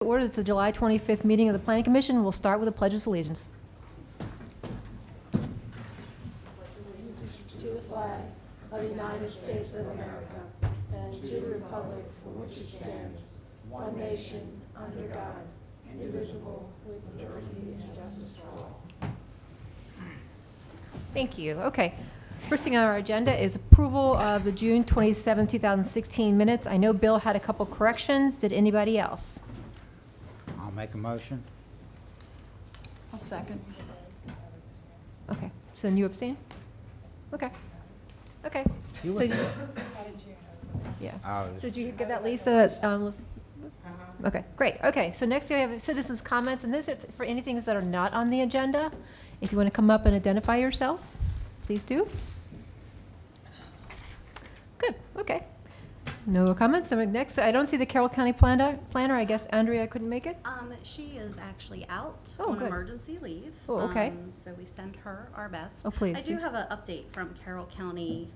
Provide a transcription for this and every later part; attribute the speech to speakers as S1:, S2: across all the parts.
S1: Order. It's the July 25th meeting of the Planning Commission. We'll start with a pledge of allegiance.
S2: To the flag of the United States of America and to the republic for which it stands, one nation, under God, indivisible, with liberty and justice for all.
S1: Thank you. Okay. First thing on our agenda is approval of the June 27, 2016 minutes. I know Bill had a couple corrections. Did anybody else?
S3: I'll make a motion.
S2: I'll second.
S1: Okay. So then you abstain? Okay. Okay.
S3: You
S1: So
S3: would.
S1: yeah.
S3: Oh,
S1: So did you get that, Lisa? Okay, great. Okay, so next we have citizens' comments, and this is for anything that are not on the agenda. If you want to come up and identify yourself, please do. Good, okay. No comments. So next, I don't see the Carroll County planner. I guess Andrea couldn't make it?
S4: She is actually out
S1: Oh,
S4: on
S1: good.
S4: emergency leave.
S1: Oh, okay.
S4: So we send her our best.
S1: Oh, please.
S4: I do have an update from Carroll County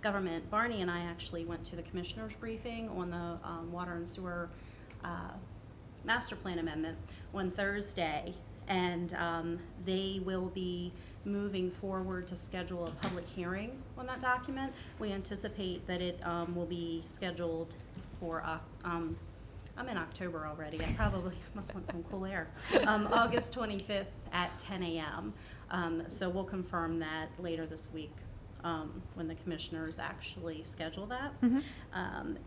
S4: government. Barney and I actually went to the commissioner's briefing on the water and sewer master plan amendment on Thursday. And they will be moving forward to schedule a public hearing on that document. We anticipate that it will be scheduled for, I'm in October already, I probably must want some cool air, August 25th at 10 a.m. So we'll confirm that later this week when the commissioners actually schedule that.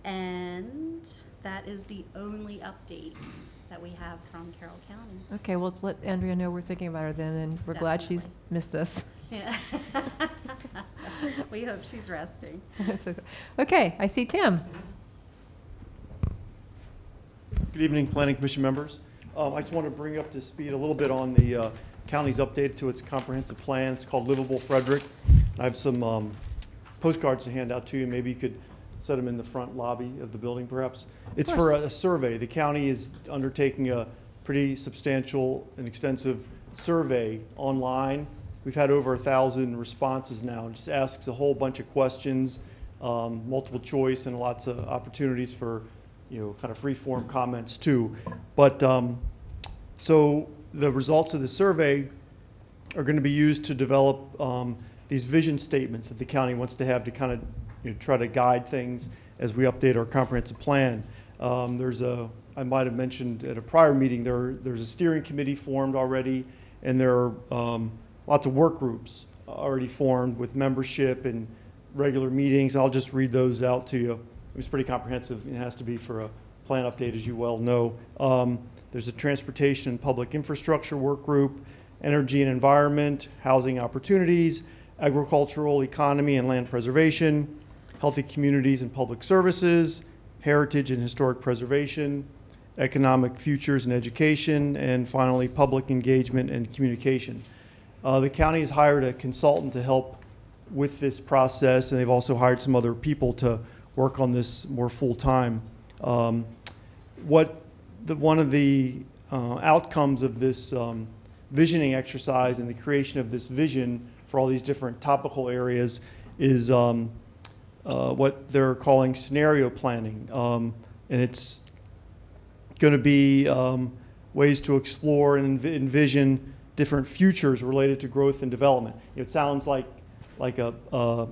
S4: And that is the only update that we have from Carroll County.
S1: Okay, well, let Andrea know we're thinking about her then, and we're glad she's
S4: Definitely.
S1: missed this.
S4: Yeah. We hope she's resting.
S1: Okay, I see Tim.
S5: Good evening, Planning Commission members. I just want to bring up to speed a little bit on the county's update to its comprehensive plan. It's called Livable Frederick. I have some postcards to hand out to you. Maybe you could set them in the front lobby of the building, perhaps. It's for a survey. The county is undertaking a pretty substantial and extensive survey online. We've had over 1,000 responses now. It just asks a whole bunch of questions, multiple choice, and lots of opportunities for, kind of free-form comments too. But so the results of the survey are going to be used to develop these vision statements that the county wants to have to kind of try to guide things as we update our comprehensive plan. I might have mentioned at a prior meeting, there's a steering committee formed already, and there are lots of work groups already formed with membership and regular meetings. I'll just read those out to you. It's pretty comprehensive. It has to be for a plan update, as you well know. There's a transportation and public infrastructure work group, energy and environment, housing opportunities, agricultural economy and land preservation, healthy communities and public services, heritage and historic preservation, economic futures and education, and finally, public engagement and communication. The county has hired a consultant to help with this process, and they've also hired some other people to work on this more full-time. One of the outcomes of this visioning exercise and the creation of this vision for all these different topical areas is what they're calling scenario planning. And it's going to be ways to explore and envision different futures related to growth and development. It sounds like a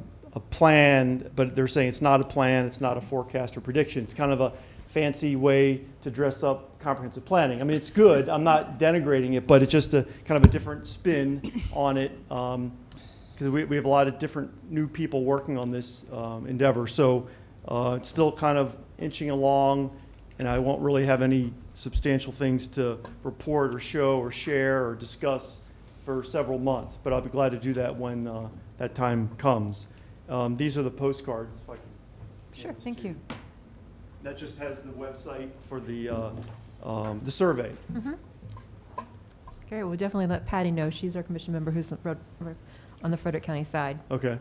S5: plan, but they're saying it's not a plan, it's not a forecast or prediction. It's kind of a fancy way to dress up comprehensive planning. I mean, it's good. I'm not denigrating it, but it's just a kind of a different spin on it. Because we have a lot of different new people working on this endeavor. So it's still kind of inching along, and I won't really have any substantial things to report or show or share or discuss for several months, but I'll be glad to do that when that time comes. These are the postcards. If I can
S1: Sure, thank you.
S5: That just has the website for the survey.
S1: Okay, we'll definitely let Patty know. She's our commission member who's on the Frederick County side.
S5: Okay.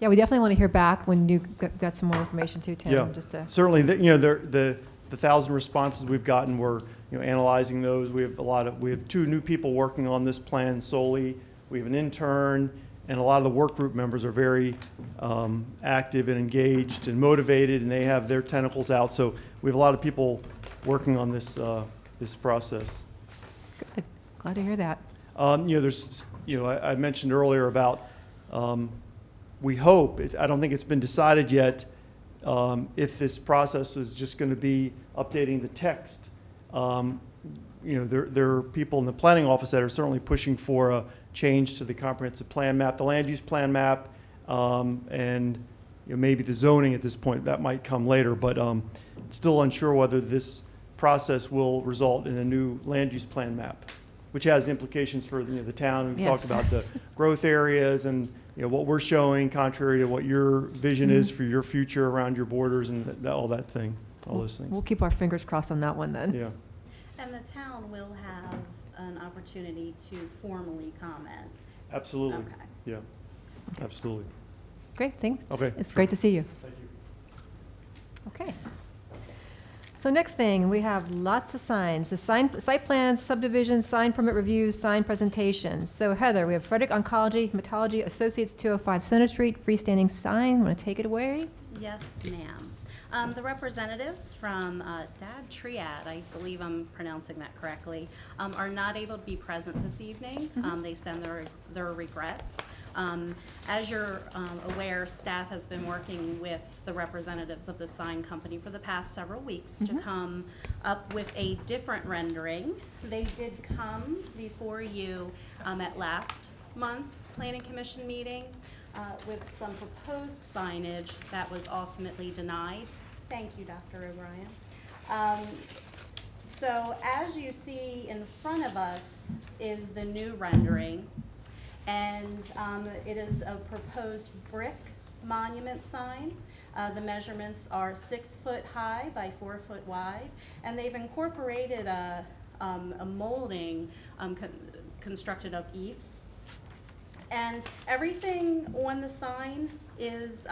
S1: Yeah, we definitely want to hear back when you got some more information too, Tim.
S5: Yeah,
S1: Just to,
S5: certainly. The 1,000 responses we've gotten, we're analyzing those. We have 2 new people working on this plan solely. We have an intern, and a lot of the work group members are very active and engaged and motivated, and they have their tentacles out. So we have a lot of people working on this process.
S1: Good. Glad to hear that.
S5: There's, I mentioned earlier about, we hope, I don't think it's been decided yet, if this process is just going to be updating the text. There are people in the planning office that are certainly pushing for a change to the comprehensive plan map, the land use plan map, and maybe the zoning at this point. That might come later, but it's still unsure whether this process will result in a new land use plan map, which has implications for the town. We've talked
S1: Yes.
S5: about the growth areas and what we're showing, contrary to what your vision is for your future around your borders and all that thing, all those things.
S1: We'll keep our fingers crossed on that one then.
S5: Yeah.
S4: And the town will have an opportunity to formally comment.
S5: Absolutely.
S4: Okay.
S5: Yeah, absolutely.
S1: Great, thanks.
S5: Okay.
S1: It's great to see you.
S5: Thank you.
S1: Okay. So next thing, we have lots of signs. The site plans, subdivisions, sign permit reviews, sign presentations. So Heather, we have Frederick Oncology, Hematology Associates, 205 Center Street, freestanding sign. Want to take it away?
S4: Yes, ma'am. The representatives from Dad Triad, I believe I'm pronouncing that correctly, are not able to be present this evening. They send their regrets. As you're aware, staff has been working with the representatives of the sign company for the past several weeks to come up with a different rendering. They did come before you at last month's Planning Commission meeting with some proposed signage that was ultimately denied. Thank you, Dr. O'Brien. So as you see in front of us is the new rendering, and it is a proposed brick monument sign. The measurements are 6 foot high by 4 foot wide, and they've incorporated a molding constructed of eaves. And everything on the sign is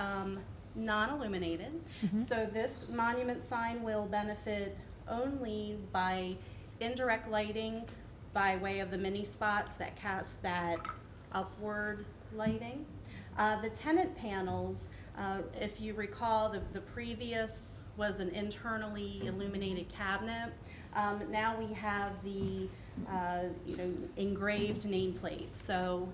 S4: non-illuminated. So this monument sign will benefit only by indirect lighting by way of the mini spots that cast that upward lighting. The tenant panels, if you recall, the previous was an internally illuminated cabinet. Now we have the engraved nameplates. So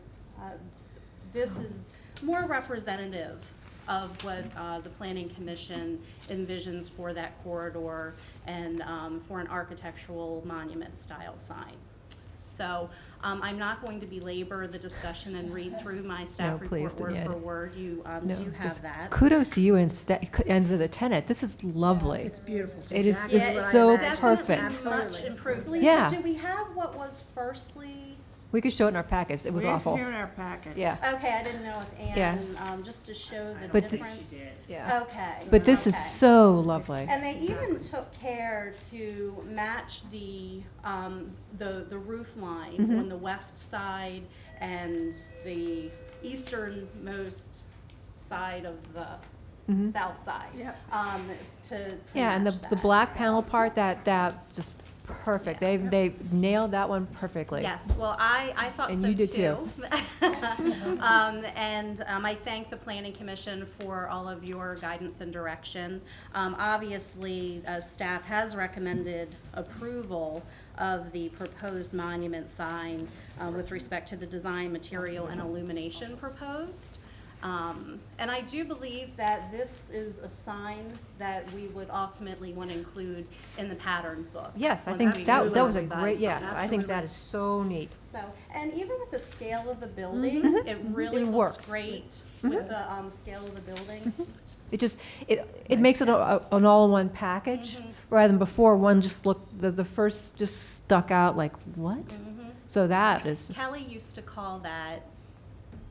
S4: this is more representative of what the Planning Commission envisions for that corridor and for an architectural monument style sign. So I'm not going to belabor the discussion and read through my staff
S1: No, please,
S4: report word
S1: yeah.
S4: for word. You
S1: No,
S4: do
S1: just
S4: have that.
S1: Kudos to you and to the tenant. This is lovely.
S2: It's beautiful.
S1: It is
S2: Exactly
S1: just
S2: what I
S1: so
S2: imagined.
S1: perfect.
S4: Definitely much improved. Lisa,
S1: Yeah.
S4: do we have what was firstly?
S1: We could show it in our packets. It was awful.
S2: It's here in our packet.
S1: Yeah,
S4: Okay, I didn't know if
S1: Yeah.
S4: Ann, just to show the
S1: But the-
S4: difference.
S1: yeah.
S4: Okay.
S1: But this is
S4: okay.
S1: so lovely.
S4: And they even took care to match the roof line
S1: Mm-hmm.
S4: on the west side and the easternmost side of the south side.
S2: Yep.
S4: To
S1: Yeah, and
S4: match
S1: the
S4: that,
S1: black
S4: so.
S1: panel part, that just perfect. They nailed that one perfectly.
S4: Yes, well, I thought
S1: And
S4: so
S1: you did
S4: too. I thank the Planning Commission for all of your guidance and direction. Obviously, staff has recommended approval of the proposed monument sign with respect to the design, material, and illumination proposed. And I do believe that this is a sign that we would ultimately want to include in the pattern book.
S1: Yes, I
S4: once
S1: think
S4: we
S1: that
S4: do
S1: was a
S4: revise
S1: great,
S4: them.
S1: yes, I think that is so neat.
S4: So, and even with the scale of the building, it really
S1: It
S4: looks
S1: works.
S4: great with the scale of the building.
S1: It just, it makes it an all-in-one package, rather than before, one just looked, the first just stuck out like, what? So that is,
S4: Kelly used to call that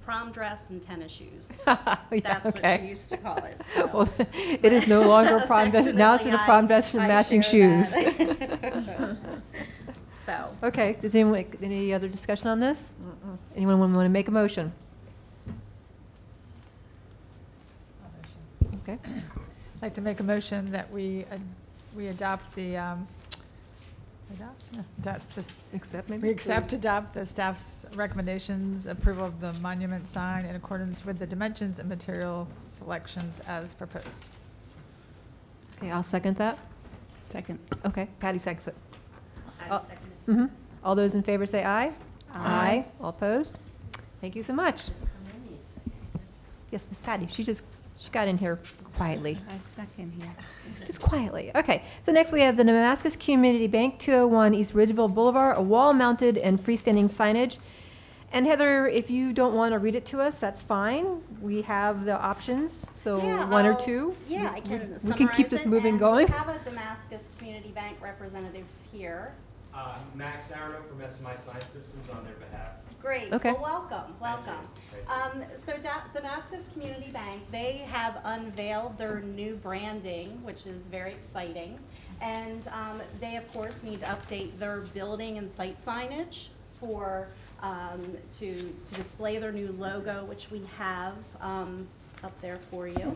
S4: prom dress and tennis shoes.
S1: yeah,
S4: That's what she
S1: okay.
S4: used to call it. So.
S1: Well, it is no longer prom dress, now it's in a prom dress and
S4: I
S1: matching
S4: share
S1: shoes.
S4: that. So,
S1: Okay, does anyone, any other discussion on this? Anyone want to make a motion? Okay,
S6: I'd like to make a motion that we adopt the
S1: Accept maybe?
S6: We adopt the staff's recommendations, approval of the monument sign in accordance with the dimensions and material selections as proposed.
S1: Okay, I'll second that.
S7: Second.
S1: Okay, Patty seconds it.
S4: I second it.
S1: Mhm. All those in favor say aye. Aye. All opposed? Thank you so much. Yes, Miss Patty, she got in here quietly.
S7: I stuck in here.
S1: Just quietly. Okay, so next we have the Damascus Community Bank, 201 East Ridgeville Boulevard, a wall-mounted and freestanding signage. And Heather, if you don't want to read it to us, that's fine. We have the options, so
S4: Yeah,
S1: one or
S4: I'll-
S1: two.
S4: Yeah, I can
S1: We can keep
S4: summarize
S1: this
S4: it,
S1: moving
S4: and
S1: going.
S4: We have a Damascus Community Bank representative here.
S8: Max Arno from SMI Sign Systems on their behalf.
S4: Great.
S1: Okay.
S4: Well, welcome, welcome.
S8: Thank you.
S4: So Damascus Community Bank, they have unveiled their new branding, which is very exciting. And they, of course, need to update their building and site signage for, to display their new logo, which we have up there for you.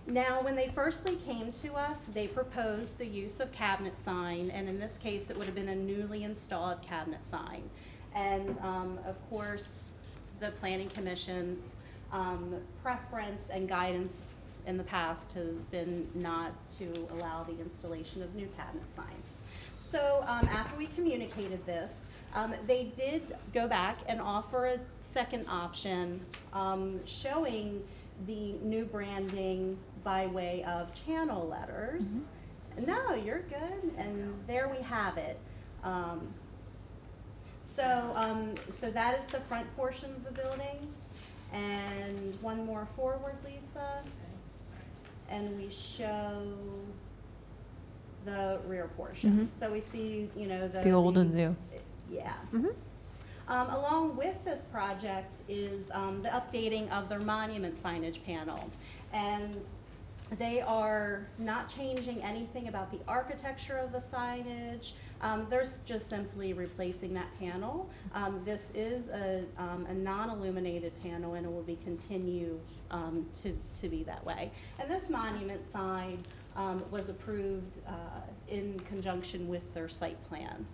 S4: Now, when they firstly came to us, they proposed the use of cabinet sign, and in this case, it would have been a newly installed cabinet sign. And of course, the Planning Commission's preference and guidance in the past has been not to allow the installation of new cabinet signs. So after we communicated this, they did go back and offer a second option showing the new branding by way of channel letters. No, you're good, and there we have it. So that is the front portion of the building. And one more forward, Lisa. And we show the rear portion.
S1: Mhm.
S4: So we see, you know,
S1: The old and new.
S4: Yeah.
S1: Mhm.
S4: Along with this project is the updating of their monument signage panel. And they are not changing anything about the architecture of the signage. They're just simply replacing that panel. This is a non-illuminated panel, and it will be continue to be that way. And this monument sign was approved in conjunction with their site plan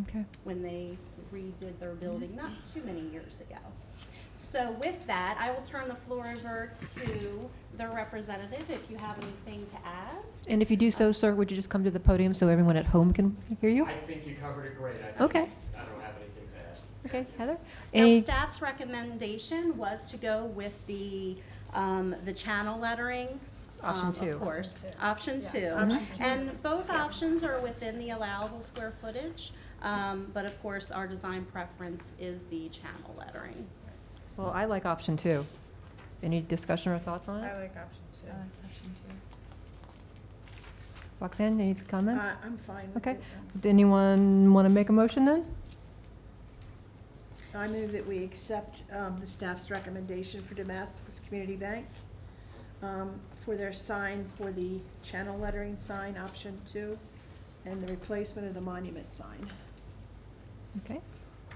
S1: Okay.
S4: when they redid their building not too many years ago. So with that, I will turn the floor over to the representative if you have anything to add.
S1: And if you do so, sir, would you just come to the podium so everyone at home can hear you?
S8: I think you covered it great.
S1: Okay.
S8: I don't have anything to add.
S1: Okay, Heather?
S4: Now,
S1: Any,
S4: staff's recommendation was to go with the channel lettering.
S1: Option two.
S4: Of course, option two. And both options are within the allowable square footage, but of course, our design preference is the channel lettering.
S1: well, I like option two. Any discussion or thoughts on it?
S6: like option two.
S1: Roxanne, any comments?
S2: I'm fine with
S1: Okay.
S2: it.
S1: Does anyone want to make a motion then?
S2: I move that we accept the staff's recommendation for Damascus Community Bank for their sign, for the channel lettering sign, option 2, and the replacement of the monument sign.
S1: Okay.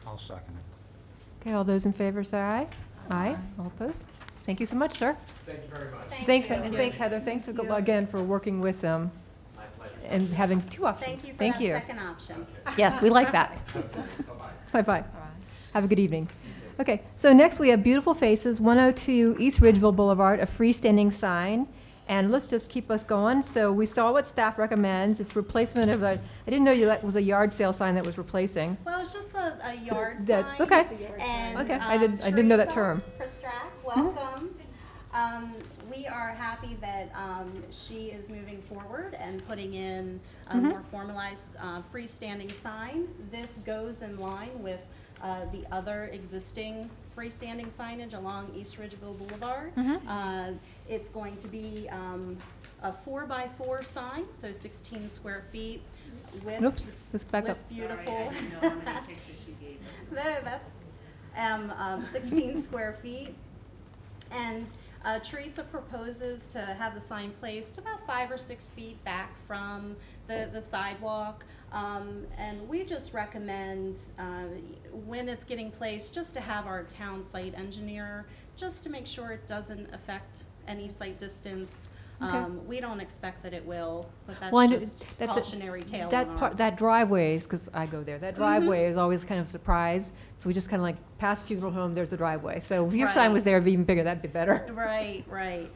S3: I'll second it.
S1: Okay, all those in favor say aye. Aye. All opposed? Thank you so much, sir.
S8: Thank you very much.
S1: Thanks,
S4: you.
S1: and thanks, Heather. Thanks
S2: Thank you.
S1: again for working with them
S8: My pleasure.
S1: and having two options.
S4: Thank you for that second option.
S1: Yes, we like that.
S8: Bye-bye.
S1: Bye-bye. Have a good evening. Okay, so next we have Beautiful Faces, 102 East Ridgeville Boulevard, a freestanding sign. And let's just keep us going. So we saw what staff recommends. It's replacement of a, I didn't know that was a yard sale sign that was replacing.
S4: Well, it's just a yard
S1: That-
S4: sign.
S1: okay.
S2: It's a yard
S4: And,
S2: sign.
S1: Okay, I didn't know that
S4: Teresa
S1: term.
S4: Prestrak, welcome. We are happy that she is moving forward and putting in a more formalized freestanding sign. This goes in line with the other existing freestanding signage along East Ridgeville Boulevard. It's going to be a 4x4 sign, so 16 square feet with
S1: Oops, let's back up.
S4: with beautiful. No, that's 16 square feet. And Teresa proposes to have the sign placed about 5 or 6 feet back from the sidewalk. And we just recommend, when it's getting placed, just to have our town site engineer, just to make sure it doesn't affect any site distance
S1: Okay.
S4: We don't expect that it will, but that's
S1: Well, I know-
S4: just
S1: that's a-
S4: cautionary tale on
S1: That
S4: our.
S1: part, that driveway is, because I go there, that driveway is always kind of a surprise. So we just kind of like pass funeral home, there's the driveway. So if your sign was
S4: Right.
S1: there, it'd be even bigger, that'd be better.
S4: Right, right.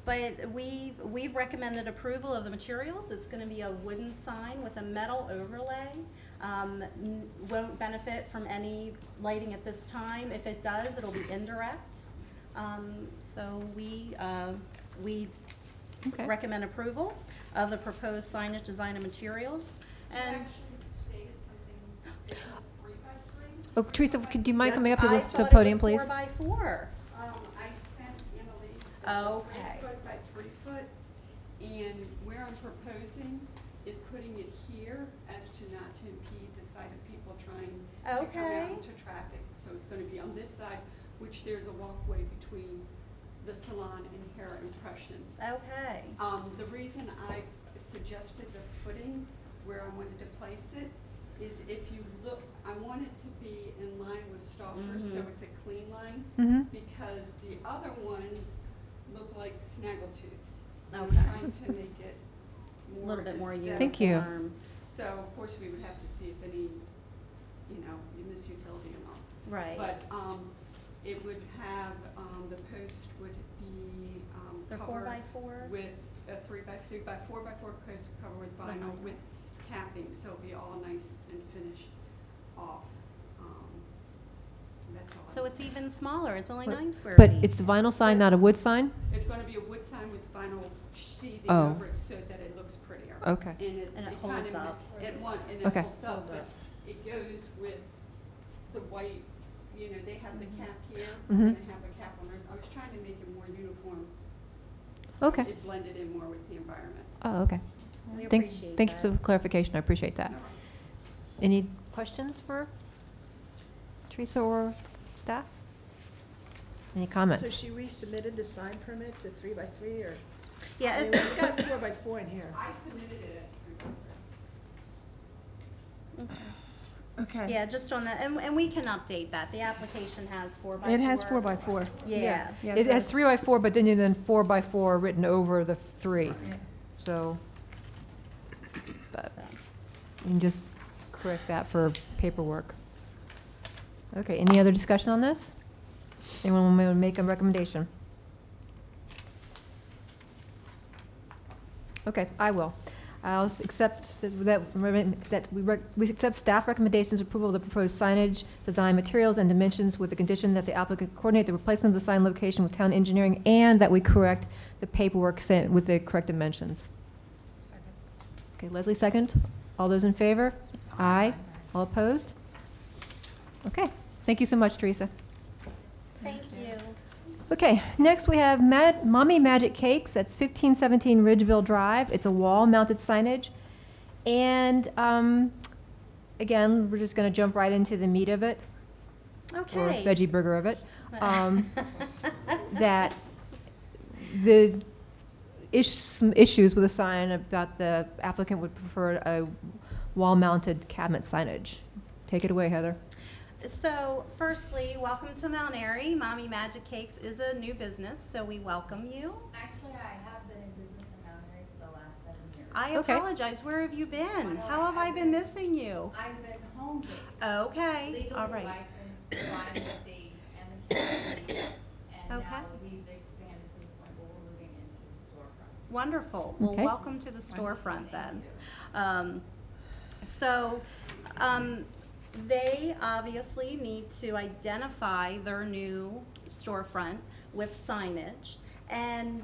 S4: But we've recommended approval of the materials. It's gonna be a wooden sign with a metal overlay. Won't benefit from any lighting at this time. If it does, it'll be indirect. So we
S1: Okay.
S4: recommend approval of the proposed signage design and materials. And
S1: Oh, Teresa, do you mind coming up to
S4: I
S1: this to the
S4: thought it
S1: podium,
S4: was
S1: please?
S4: 4x4.
S2: I sent Annalise.
S4: Okay.
S2: 3 foot by 3 foot, and where I'm proposing is putting it here as to not to impede the sight of people trying to come
S4: Okay.
S2: out into traffic. So it's gonna be on this side, which there's a walkway between the salon and Hair Impressions.
S4: Okay.
S2: The reason I suggested the footing where I wanted to place it is if you look, I want it to be in line with Stauffer, so it's a clean line,
S1: Mm-hmm.
S2: because the other ones look like snaggletooths. I'm
S4: Okay.
S2: trying to make it
S4: A
S2: more
S4: little bit more
S2: aesthetic.
S1: Thank you.
S4: uniform.
S2: So of course, we would have to see if any, in this utility and all.
S4: Right.
S2: But, it would have, the post would be,
S4: The
S2: covered
S4: 4x4?
S2: with a 3x3 by 4x4 post covered with vinyl
S4: Okay.
S2: with capping, so it'll be all nice and finished off. That's all.
S4: So it's even smaller. It's only 9 square
S1: But
S4: feet.
S1: it's the vinyl sign, not a wood sign?
S2: It's gonna be a wood sign with vinyl sheathing
S1: Oh.
S2: over it so that it looks prettier.
S1: Okay.
S2: And it
S4: And it
S2: kind
S4: holds
S2: of,
S4: up.
S2: and
S1: Okay.
S2: it holds up, but it goes with the white, they have the cap here, we're
S1: Mhm.
S2: gonna have a cap on ours. I was trying to make it more uniform.
S1: Okay.
S2: It blended in more with the environment.
S1: Oh, okay.
S4: We
S1: Thank
S4: appreciate
S1: you for
S4: that.
S1: the clarification, I appreciate that.
S2: No.
S1: Any questions for Teresa or staff? Any
S7: So
S1: comments?
S7: she resubmitted the sign permit to 3x3, or?
S4: Yeah,
S7: I mean,
S4: it's
S7: we've got 4x4 in here.
S2: I submitted it as 3x3.
S7: Okay.
S4: yeah, just on that, and we can update that. The application has 4x4.
S7: It has 4x4.
S4: Yeah.
S7: Yeah,
S1: It has
S7: does.
S1: 3x4, but then 4x4 written over the 3,
S7: Yeah.
S1: so. But
S4: So,
S1: you can just correct that for paperwork. Okay, any other discussion on this? Anyone want to make a recommendation? Okay, I will. I'll accept we accept staff recommendations approval of the proposed signage, design materials, and dimensions with the condition that the applicant coordinate the replacement of the sign location with town engineering and that we correct the paperwork sent with the correct dimensions. Okay, Leslie, second. All those in favor? Aye. All opposed? Okay, thank you so much, Teresa.
S4: thank you.
S1: Okay, next we have Mommy Magic Cakes. That's 1517 Ridgeville Drive. It's a wall-mounted signage. And again, we're just going to jump right into the meat of it, or
S4: Okay.
S1: veggie burger of it. That the some issues with the sign about the applicant would prefer a wall-mounted cabinet signage. Take it away, Heather.
S4: So firstly, welcome to Mount Airy. Mommy Magic Cakes is a new business, so we welcome you.
S9: Actually, I have been in business in Mount Airy for the last 7 years.
S4: I
S1: Okay.
S4: apologize. Where have you been? How have I been missing you?
S9: I've been home-based,
S4: Okay,
S9: legally
S4: all right.
S9: licensed by the state and the county, and
S4: Okay.
S9: now we've expanded to the point where we're moving into the storefront.
S4: Wonderful. Well,
S1: Okay.
S4: welcome to the storefront then. They obviously need to identify their new storefront with signage. And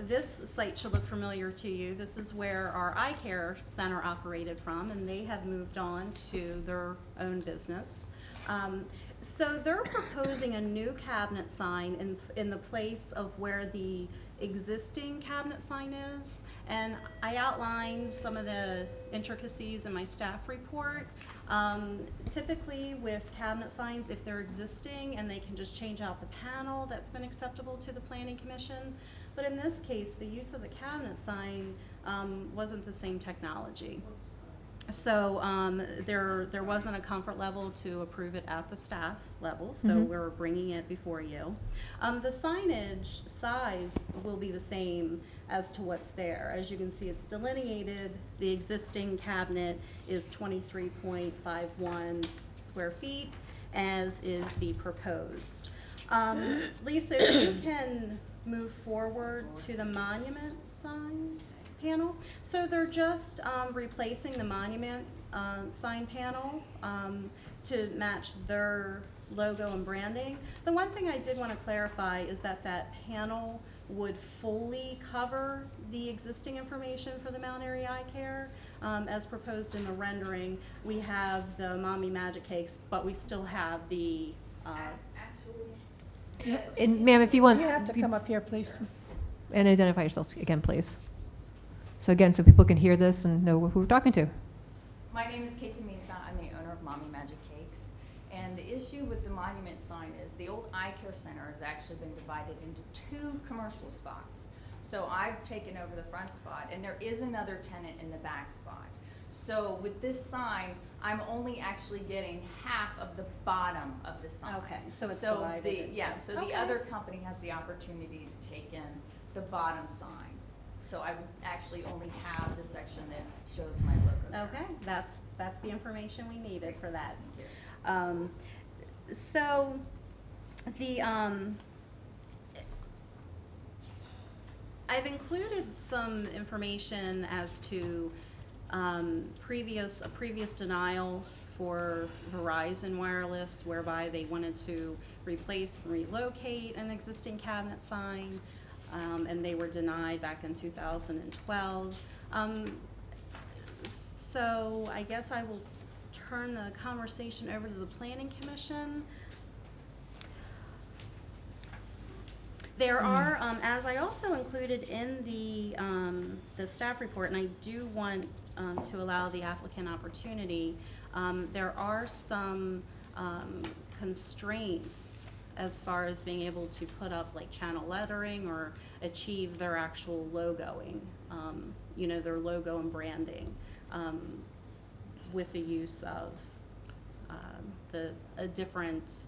S4: this site should look familiar to you. This is where our eye care center operated from, and they have moved on to their own business. So they're proposing a new cabinet sign in the place of where the existing cabinet sign is. And I outlined some of the intricacies in my staff report. Typically with cabinet signs, if they're existing and they can just change out the panel, that's been acceptable to the planning commission. But in this case, the use of the cabinet sign wasn't the same technology. So there wasn't a comfort level to approve it at the staff level, so
S1: Mhm.
S4: we're bringing it before you. The signage size will be the same as to what's there. As you can see, it's delineated. The existing cabinet is 23.51 square feet, as is the proposed. Lisa, if you can move forward to the monument sign panel. So they're just replacing the monument sign panel to match their logo and branding. The one thing I did want to clarify is that that panel would fully cover the existing information for the Mt Airy Eye Care. As proposed in the rendering, we have the Mommy Magic Cakes, but we still have the
S9: Actually,
S1: And ma'am, if you want.
S7: You have to come up here, please.
S1: And identify yourself again, please. So again, so people can hear this and know who we're talking to.
S9: my name is Katie Mesa. I'm the owner of Mommy Magic Cakes. And the issue with the monument sign is the old eye care center has actually been divided into 2 commercial spots. So I've taken over the front spot, and there is another tenant in the back spot. So with this sign, I'm only actually getting half of the bottom of the sign.
S4: Okay, so it's divided into-
S9: Yes, so
S4: Okay.
S9: the other company has the opportunity to take in the bottom sign. So I would actually only have the section that shows my logo there.
S4: Okay, that's the information we needed for that.
S9: Thank you.
S4: So the I've included some information as to a previous denial for Verizon Wireless, whereby they wanted to replace and relocate an existing cabinet sign, and they were denied back in 2012. So I guess I will turn the conversation over to the Planning Commission. There are, as I also included in the staff report, and I do want to allow the applicant opportunity, there are some constraints as far as being able to put up like channel lettering or achieve their actual logoing, their logo and branding, with the use of a different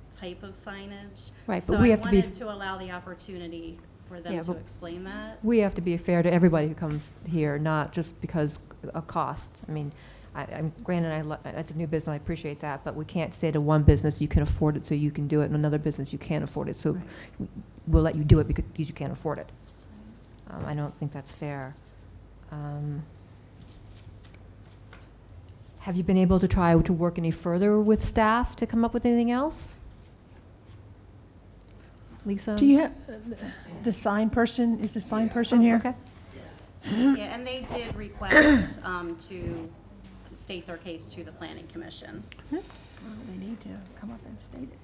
S4: type of signage.
S1: Right, but we have to be-
S4: So I wanted to allow the opportunity for them
S1: Yeah,
S4: to
S1: but
S4: explain that.
S1: We have to be fair to everybody who comes here, not just because of cost. I mean, I'm granted, it's a new business, I appreciate that, but we can't say to one business, you can afford it, so you can do it, and another business, you can't afford it, so we'll let you do it because you can't afford it. I don't think that's fair. Have you been able to try to work any further with staff to come up with anything else? Lisa?
S7: Do you have, the sign person, is the sign person here?
S1: Okay.
S4: Yeah, and they did request to state their case to the Planning Commission.
S7: Well, they need to come up and state it.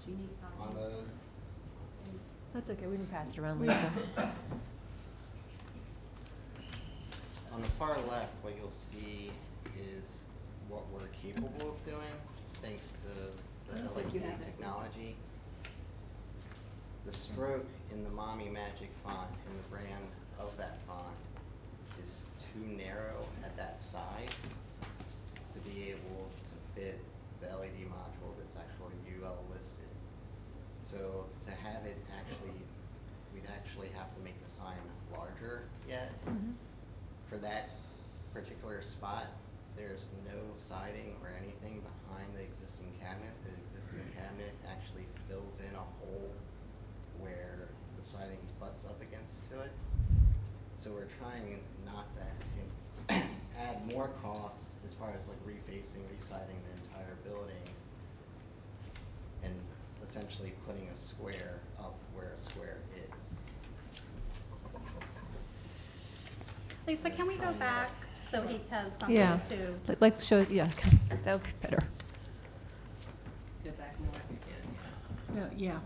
S4: Do you need
S3: On
S4: copies?
S1: That's okay, we can pass it around, Lisa.
S10: On the far left, what you'll see is what we're capable of doing, thanks to the LED technology. The stroke in the Mommy Magic font and the brand of that font is too narrow at that size to be able to fit the LED module that's actually UL listed. So to have it actually, we'd actually have to make the sign larger yet. For that particular spot, there's no siding or anything behind the existing cabinet. The existing cabinet actually fills in a hole where the siding butts up against to it. So we're trying not to add more costs as far as like refacing, residing the entire building, and essentially putting a square up where a square is.
S4: Lisa, can we go back so he has something
S1: Yeah.
S4: to?
S1: Like to show, yeah, that would be better.
S10: Get back more if you can.
S7: Yeah,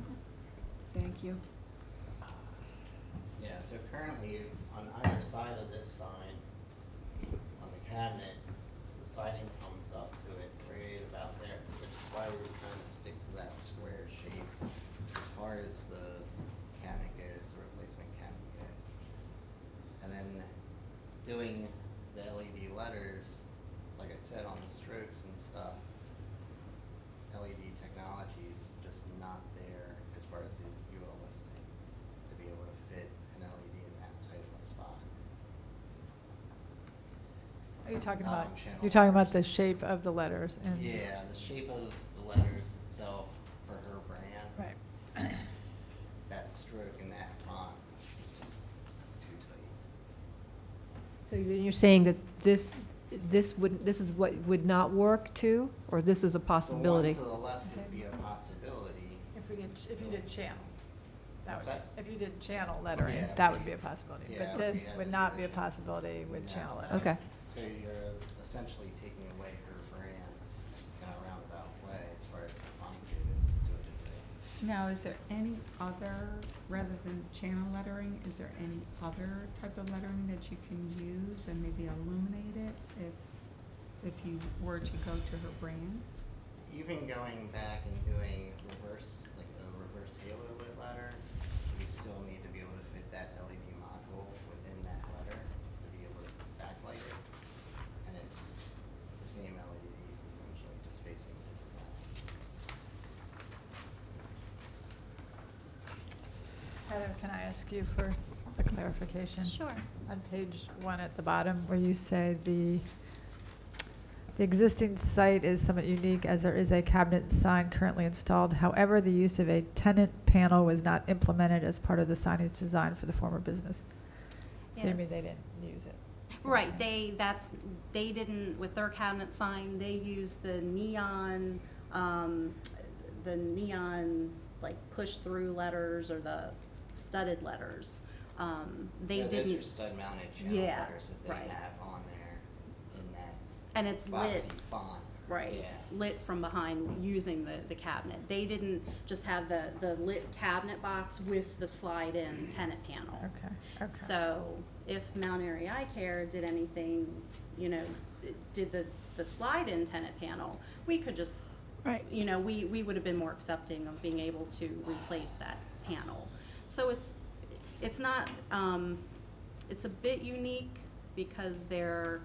S7: thank you.
S10: Yeah, so currently, on either side of this sign, on the cabinet, the siding comes why we're trying to stick to that square shape. As far as the cabinet goes, the replacement cabinet goes. And then doing the LED letters, like I said, on the strokes and stuff, LED technology is just not there as far as the UL listing to be able to fit an LED in that tight of a spot.
S6: Are you talking about,
S10: Channel
S6: you're talking about
S10: letters.
S6: the shape of the letters and?
S10: Yeah, the shape of the letters itself for her brand.
S6: Right.
S10: That stroke and that font is just too tight.
S1: So you're saying that this is what would not work too, or this is a possibility?
S10: The one to the left would be a possibility.
S6: If you did channel.
S10: What's that?
S6: If you did channel lettering,
S10: Yeah.
S6: that would be a possibility.
S10: Yeah,
S6: But
S10: if we
S6: this
S10: had
S6: would
S10: to
S6: not
S10: do
S6: be a
S10: the
S6: possibility with
S10: No.
S6: channel lettering.
S1: Okay.
S10: So you're essentially taking away her brand in a roundabout way as far as the font goes to a degree.
S11: Now, is there any other, rather than channel lettering, is there any other type of lettering that you can use and maybe illuminate it if you were to go to her brand?
S10: Even going back and doing reverse, like a reverse halo lit letter, we still need to be able to fit that LED module within that letter to be able to backlight it. And it's the same LEDs essentially, just facing a different way.
S6: Heather, can I ask you for a clarification?
S4: Sure.
S6: On page 1 at the bottom, where you say the existing site is somewhat unique as there is a cabinet sign currently installed. However, the use of a tenant panel was not implemented as part of the signage design for the former business. So you mean
S4: Yes.
S6: they didn't use it?
S4: Right, they didn't, with their cabinet sign, they used the neon, like push-through letters or the studded letters. They
S10: Yeah,
S4: didn't.
S10: those are stud mounted channel
S4: Yeah,
S10: letters that they
S4: right.
S10: have on there in that
S4: And it's lit,
S10: boxy font.
S4: right,
S10: Yeah.
S4: lit from behind using the cabinet. They didn't just have the lit cabinet box with the slide-in tenant panel.
S6: Okay, okay.
S4: So if Mt Airy Eye Care did anything, did the slide-in tenant panel, we could just,
S7: Right.
S4: we would have been more accepting of being able to replace that panel. So it's not, it's a bit unique because they're,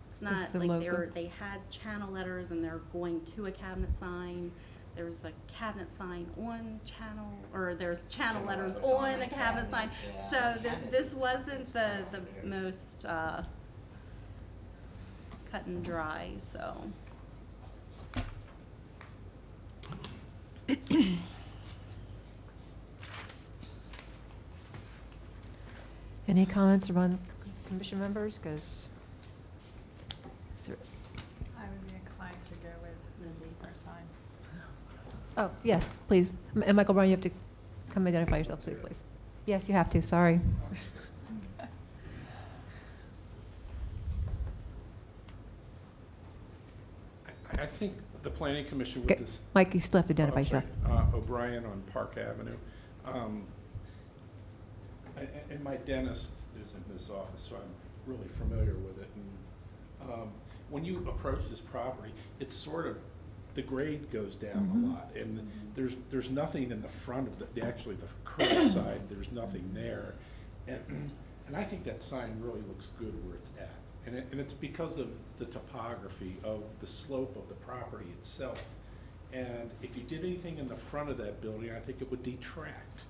S4: it's not
S1: the
S4: like
S1: logo.
S4: they had channel letters and they're going to a cabinet sign. There's a cabinet sign on channel, or there's channel
S10: Channel
S4: letters
S10: letters on
S4: on
S10: the
S4: a cabinet sign.
S10: cabinet, yeah,
S4: So
S10: the
S4: this
S10: cabinet
S4: wasn't the
S10: itself,
S4: most cut and dry, so.
S1: Any comments from commission members? Because
S6: I would be inclined to go with our sign.
S1: oh, yes, please. And Michael Brown, you have to come identify yourself too, please. Yes, you have to, sorry.
S12: I think the planning commission
S1: Okay,
S12: with this.
S1: Mike, you still have to identify
S12: I'm sorry,
S1: yourself.
S12: O'Brien on Park Avenue. And my dentist is in this office, so I'm really familiar with it. And when you approach this property, it's sort of, the grade goes down a lot. And there's nothing in the front of actually the curb side, there's nothing there. And I think that sign really looks good where it's at. And it's because of the topography of the slope of the property itself. And if you did anything in the front of that building, I think it would detract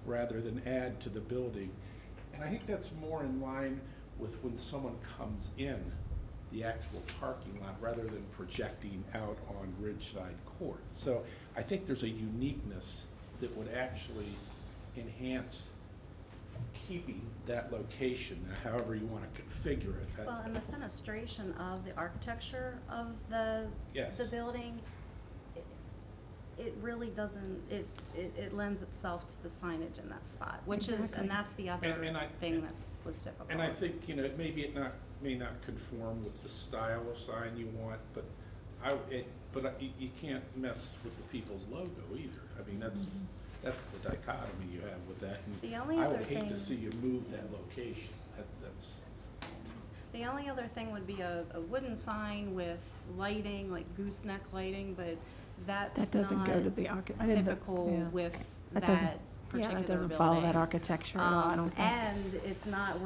S12: rather than add to the building. And I think that's more in line with when someone comes in the actual parking lot rather than projecting out on Ridgeside Court. So I think there's a uniqueness that would actually enhance keeping that location, however you want to configure it.
S4: Well, and the fenestration of the architecture of the
S12: Yes.
S4: building, it really doesn't, it lends itself to the signage in that spot, which is,
S1: Exactly. And
S4: that's the other
S12: And
S4: thing was difficult.
S12: And I think, maybe it may not conform with the style of sign you want, but you can't mess with the people's logo either. I mean, that's the dichotomy you have with that. And
S4: The only
S12: I
S4: other
S12: would hate to
S4: thing-
S12: see you move that location. That's.
S4: The only other thing would be a wooden sign with lighting, like gooseneck lighting, but that's
S7: That doesn't go to the I didn't-
S4: typical
S7: yeah.
S4: with
S7: That doesn't-
S4: that particular
S7: Yeah, that doesn't
S4: building.
S7: follow that architecture at all, I don't think.
S4: And it's not,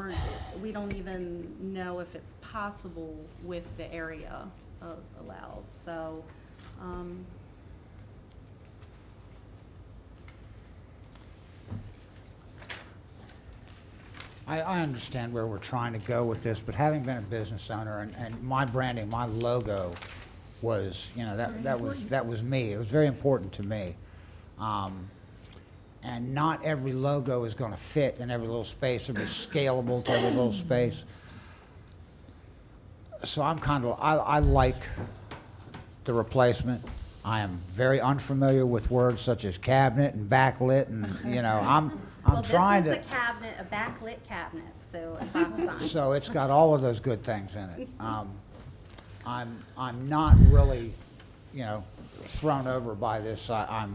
S4: we don't even know if it's possible with the area allowed, so,
S3: I understand where we're trying to go with this, but having been a business owner and my branding, my logo was, you know, that was me. It was very important to me. And not every logo is going to fit in every little space or be scalable to every little space. So I'm kind of, I like the replacement. I am very unfamiliar with words such as cabinet and backlit, and, you know, I'm trying
S4: Well,
S3: to.
S4: this is a cabinet, a backlit cabinet, so a box sign.
S3: So it's got all of those good things in it. I'm not really, you know, thrown over by this. I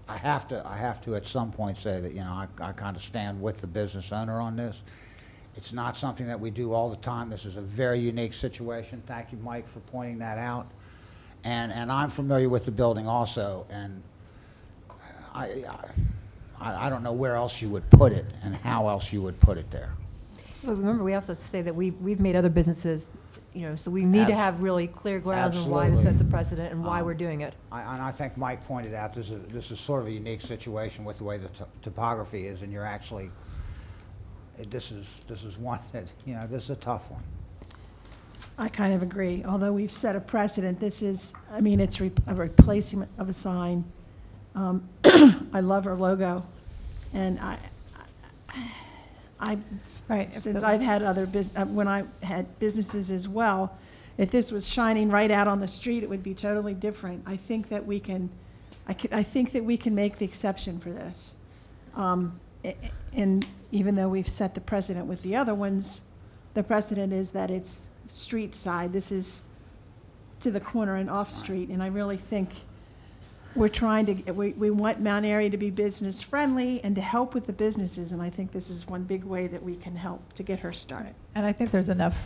S3: have to at some point say that, you know, I kind of stand with the business owner on this. It's not something that we do all the time. This is a very unique situation. Thank you, Mike, for pointing that out. And I'm familiar with the building also, and I don't know where else you would put it and how else you would put it there.
S1: Well, remember, we also say that we've made other businesses, you know, so we need to have really clear grounds on why this sets a precedent and why we're doing it.
S3: And I think Mike pointed out this is sort of a unique situation with the way the topography is, and you're actually, this is one that, you know, this is a tough one.
S7: I kind of agree. Although we've set a precedent, this is, I mean, it's a replacement of a sign. I love our logo, and
S6: Right.
S7: since I've had when I had businesses as well, if this was shining right out on the street, it would be totally different. I think that we can make the exception for this. And even though we've set the precedent with the other ones, the precedent is that it's street side. This is to the corner and off street, and I really think we want Mount Airy to be business friendly and to help with the businesses, and I think this is one big way that we can help to get her started.
S6: And I think there's enough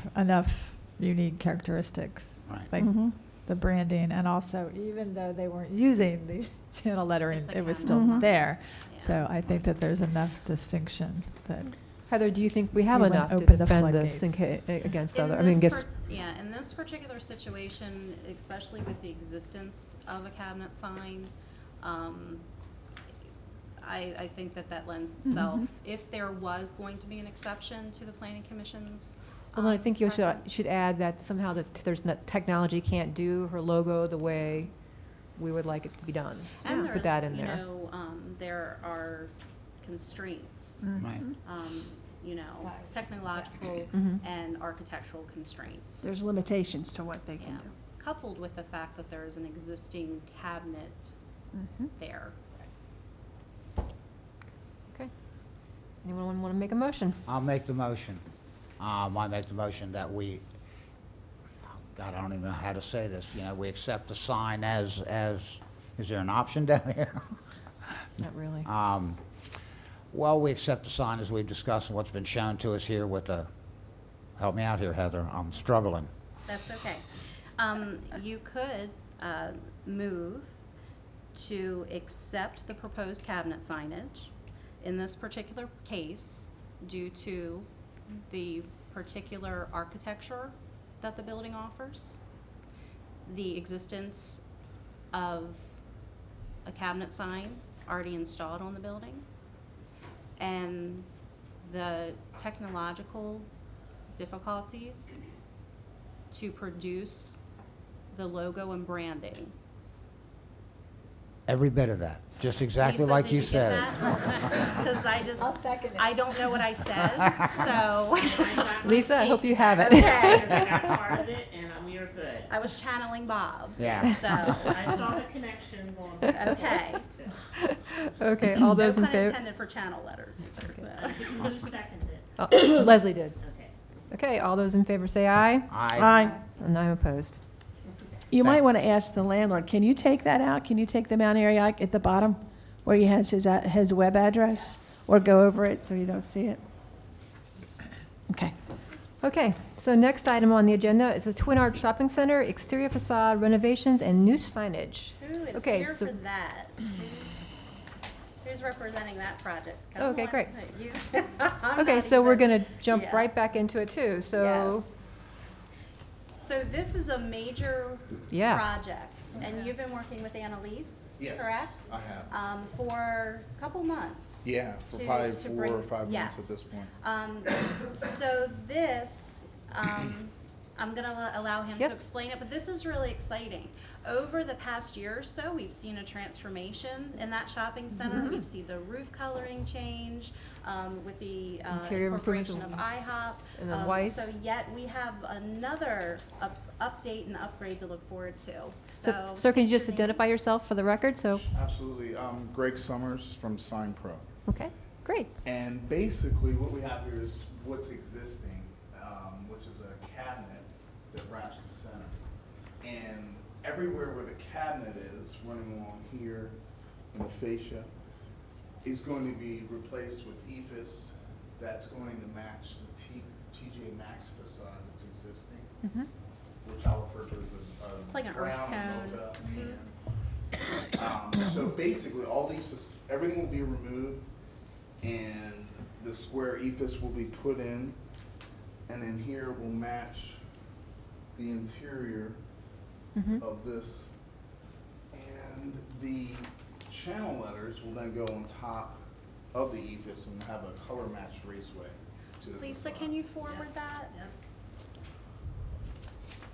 S6: unique characteristics,
S3: Right.
S6: like the branding, and also even though they weren't using the channel lettering,
S4: It's a
S6: it was
S4: cabinet.
S6: still there.
S4: Yeah.
S6: So I think that there's enough distinction that.
S1: Heather, do you think we have
S6: We wouldn't
S1: enough to
S6: open the
S1: defend this
S6: floodgates.
S1: against
S4: In
S1: other,
S4: this
S1: against,
S4: Yeah, in this particular situation, especially with the existence of a cabinet sign, I think that lends itself. If there was going to be an exception to the planning commission's
S1: well, then I think you
S4: preference.
S1: should add that somehow that there's not, technology can't do her logo the way we would like it to be done.
S4: And
S1: Put that in
S4: there's,
S1: there.
S4: you know, there are constraints,
S3: Right.
S4: you know, technological
S1: Mhm.
S4: and architectural constraints.
S7: There's limitations to what they can
S4: Yeah,
S7: do.
S4: coupled with the fact that there is an existing cabinet there.
S1: Okay. Anyone want to make a motion?
S3: I'll make the motion. I make the motion that we, God, I don't even know how to say this, you know, we accept the sign as, is there an option down here?
S1: Not really.
S3: Well, we accept the sign as we've discussed and what's been shown to us here with the, help me out here, Heather, I'm struggling.
S4: That's okay. You could move to accept the proposed cabinet signage in this particular case due to the particular architecture that the building offers, the existence of a cabinet sign already installed on the building, and the technological difficulties to produce the logo and branding.
S3: Every bit of that, just exactly like you said.
S4: Because I don't know what I said, so.
S1: Lisa, I hope you have it.
S4: Okay.
S13: I got part of it, and we are good.
S4: I was channeling Bob.
S3: Yeah.
S4: So,
S13: I saw the connection going.
S4: okay.
S1: Okay, all those in
S4: No pun
S1: favor?
S4: intended for channel letters either, but.
S13: Who seconded it?
S1: Oh, Leslie did.
S13: Okay.
S1: Okay, all those in favor say aye,
S7: Aye.
S1: and I'm opposed.
S7: You might want to ask the landlord, can you take that out? Can you take the Mount Airy at the bottom where he has his web address? Or go over it so you don't see it? Okay.
S1: Okay, so next item on the agenda is the Twin Arch Shopping Center, exterior facade renovations and new signage.
S4: Who is
S1: Okay,
S4: here
S1: so-
S4: for that? Who's representing that project? Come
S1: Okay,
S4: on.
S1: great.
S4: You. I'm
S1: Okay,
S4: not
S1: so we're
S4: even-
S1: gonna jump
S4: yeah.
S1: right back into it too, so,
S4: Yes. So this is a major
S1: Yeah.
S4: project, and you've been working with Annalise,
S14: Yes,
S4: correct?
S14: I have.
S4: For a couple months.
S14: Yeah, for
S4: to-
S14: probably
S4: to
S14: 4
S4: bring-
S14: or 5 months
S4: yes.
S14: at this point.
S4: So this, I'm gonna allow him to
S1: Yes.
S4: explain it, but this is really exciting. Over the past year or so, we've seen a transformation in that shopping center.
S1: Mhm.
S4: We've seen the roof coloring change, with the
S1: Interior improvements
S4: incorporation of IHOP.
S1: and then Weiss.
S4: So yet we have another update and upgrade to look forward to.
S1: So, sir, can you just
S4: state your name.
S1: identify yourself for the record, so,
S14: Absolutely. Greg Summers from Sign Pro.
S1: okay, great.
S14: And basically, what we have here is what's existing, which is a cabinet that wraps the center. And everywhere where the cabinet is, running along here in the fascia, is going to be replaced with ephes that's going to match the TJ Maxx facade that's existing,
S1: Mhm.
S14: which I'll refer to as a
S4: It's like an earth
S14: brown
S4: tone.
S14: mocha tan. So basically, all these, everything will be removed, and the square ephes will be put in, and then here will match the interior
S1: Mhm.
S14: of this. And the channel letters will then go on top of the ephes and have a color matched raceway to the
S4: Lisa,
S14: facade.
S4: can you forward that?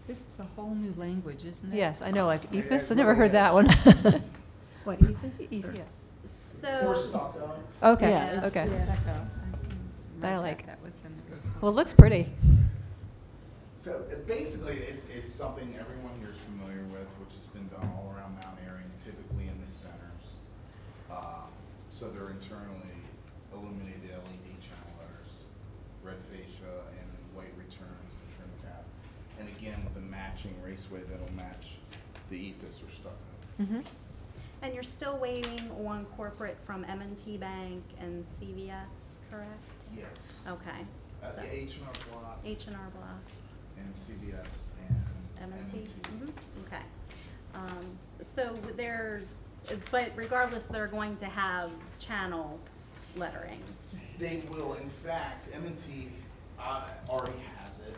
S11: This is a whole new language, isn't it?
S1: Yes, I know, like
S14: Yeah,
S1: ephes, I
S14: it
S1: never
S14: really
S1: heard that
S14: is.
S1: one.
S7: What, ephes?
S1: Yeah.
S4: So.
S14: Or stucco.
S1: Okay,
S7: Yeah,
S1: okay.
S7: yeah.
S1: That I like.
S11: That was in the.
S1: Well, it looks pretty.
S14: So basically, it's something everyone here is familiar with, which has been done all around Mount Airy, and typically in the centers. So they're internally illuminated LED channel letters, red fascia, and white returns and trim cap. And again, with the matching raceway that'll match the ethos or stucco.
S1: Mhm.
S4: And you're still waiting on corporate from M&T Bank and CVS, correct?
S14: Yes.
S4: Okay. So
S14: The H&R Block
S4: H&R Block,
S14: and CVS and
S4: M&T.
S14: M&T.
S4: Okay. So they're, but regardless, they're going to have channel lettering.
S14: They will, in fact, M&T already has it.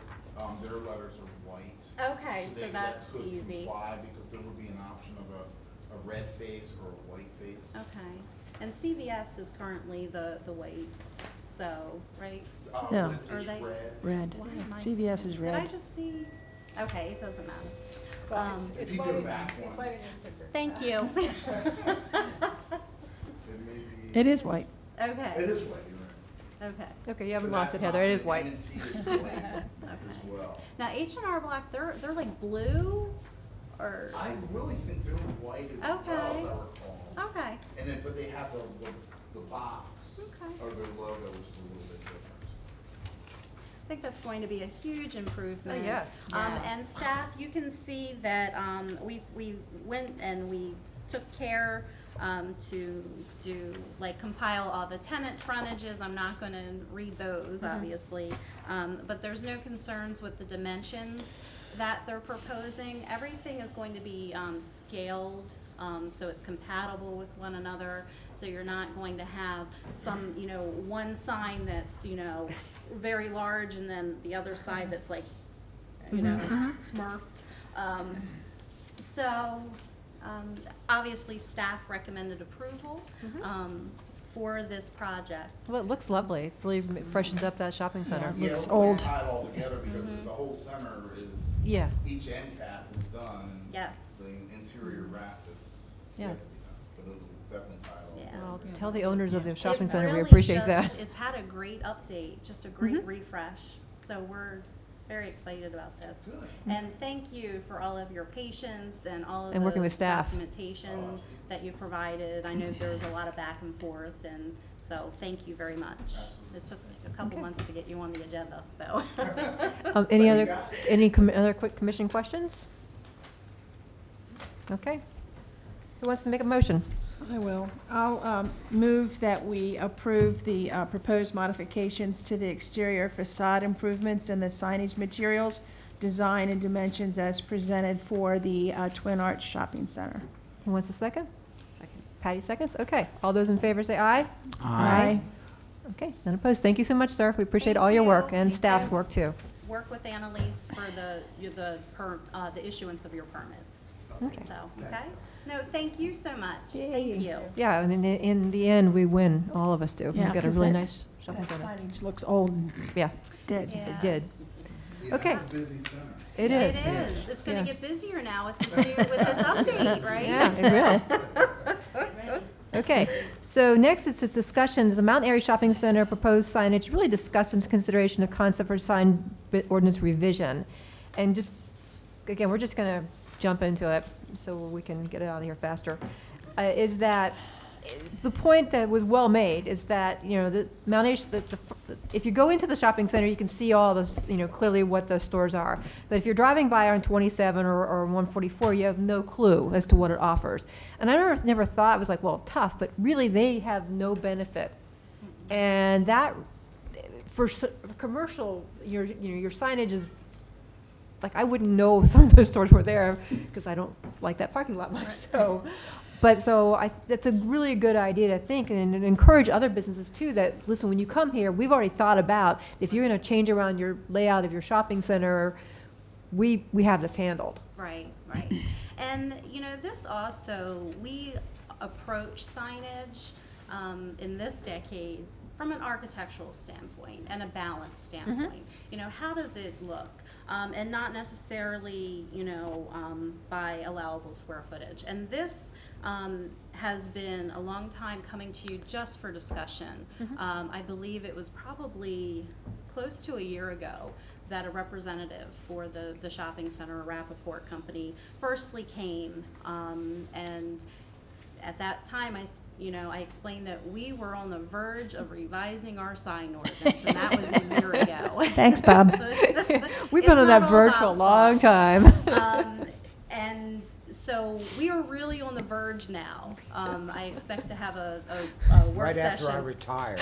S14: Their letters are white.
S4: Okay, so
S14: that
S4: that's
S14: could
S4: easy.
S14: comply because there would be an option of a red face or a white face.
S4: Okay. And CVS is currently the white, so, right?
S7: No.
S14: It's
S4: Are they-
S14: red.
S7: Red.
S4: Why am I-
S7: CVS is
S4: Did I
S7: red.
S4: just see? Okay, it doesn't matter.
S14: If you go back one,
S4: Thank you.
S14: it may be.
S7: It is white.
S4: Okay.
S14: It is white, you're right.
S4: Okay.
S1: Okay, you haven't
S14: So
S1: lost
S14: that's
S1: it,
S14: an
S1: Heather, it
S14: option.
S1: is white.
S14: M&T is white as well.
S4: Now H&R Block, they're like blue, or
S14: I really think they're white as well, as I
S4: Okay.
S14: recall.
S4: okay.
S14: And then, but they have the box,
S4: Okay.
S14: or their logo is a little bit different.
S4: I think that's going to be a huge improvement.
S1: Oh, yes.
S4: And staff, you can see that we went and we took care to do, like, compile all the tenant frontages. I'm not going to read those, obviously. But there's no concerns with the dimensions that they're proposing. Everything is going to be scaled, so it's compatible with one another. So you're not going to have some, one sign that's, very large and then the other side that's like, smurfed. So, obviously, staff recommended approval for this project.
S1: Well, it looks lovely. It really freshens up that shopping center.
S14: Yeah,
S7: Looks
S14: we're gonna
S7: old.
S14: tie it all together because the whole center is,
S1: Yeah,
S14: each end cap is done. and
S4: Yes.
S14: The interior wrap is
S1: Yeah.
S14: yet to be done, but it'll definitely tie it all
S4: Yeah.
S14: together.
S1: well, tell the owners of the shopping
S4: It
S1: center, we
S4: really
S1: appreciate
S4: just-
S1: that.
S4: It's had a great update, just a great
S1: Mhm.
S4: refresh, so we're very excited about this.
S14: Good.
S4: And thank you for all of your patience and all of
S1: And working
S4: the
S1: with staff.
S4: documentation that you provided. I know there was a lot of back and forth, and so thank you very much. It took a couple
S1: Okay.
S4: months to get you on the agenda, so.
S1: Any
S14: So you
S1: other,
S14: got it.
S1: any other quick commission questions? Okay. Who wants to make a motion?
S7: I will. I'll move that we approve the proposed modifications to the exterior facade improvements and the signage materials, design and dimensions as presented for the Twin Arch Shopping Center.
S1: Who wants a second?
S11: Second.
S1: Patty seconds? Okay. All those in favor say aye.
S7: Aye.
S1: Okay, none opposed. Thank you so much, sir. We appreciate
S4: Thank
S1: all your work
S4: you.
S1: and
S4: Thank
S1: staff's
S4: you.
S1: work too.
S4: Work with Annalise for the issuance of your permits.
S1: Okay.
S4: So, okay? No, thank you so much.
S1: Yay.
S4: Thank you.
S1: Yeah, I mean, in the end, we win. All of us do.
S7: Yeah,
S1: We've got a
S7: 'cause
S1: really
S7: that-
S1: nice shopping
S7: That
S1: center.
S7: signage looks old and
S1: Yeah,
S7: dead.
S4: Yeah.
S1: it did.
S14: It's
S1: Okay.
S14: a busy center.
S1: It is.
S4: It is. It's gonna
S1: Yeah.
S4: get busier now with this update, right?
S1: Yeah, it will. Okay, so next is this discussion, the Mount Airy Shopping Center proposed signage, really discussions, consideration of concept for sign ordinance revision. And just, again, we're just gonna jump into it so we can get it out of here faster. Is that, the point that was well made is that, you know, the Mount Airy, if you go into the shopping center, you can see all the, you know, clearly what those stores are. But if you're driving by on 27 or 144, you have no clue as to what it offers. And I never thought, it was like, well, tough, but really they have no benefit. And that, for commercial, your signage is, like, I wouldn't know some of those stores were there because I don't like that parking lot much, so. But so that's a really good idea to think and encourage other businesses too that, listen, when you come here, we've already thought about if you're going to change around your layout of your shopping center, we have this handled.
S4: Right, right. And, you know, this also, we approach signage in this decade from an architectural standpoint and a balance standpoint. You know, how does it look? And not necessarily, you know, by allowable square footage. And this has been a long time coming to you just for discussion. I believe it was probably close to a year ago that a representative for the shopping center, a Rappaport company, firstly came, and at that time, I explained that we were on the verge of revising our sign ordinance, and that was a year ago.
S1: Thanks, Bob. We've been on that verge for a long time.
S4: And so we are really on the verge now. I expect to have a work
S3: Right
S4: session.
S3: after I retire.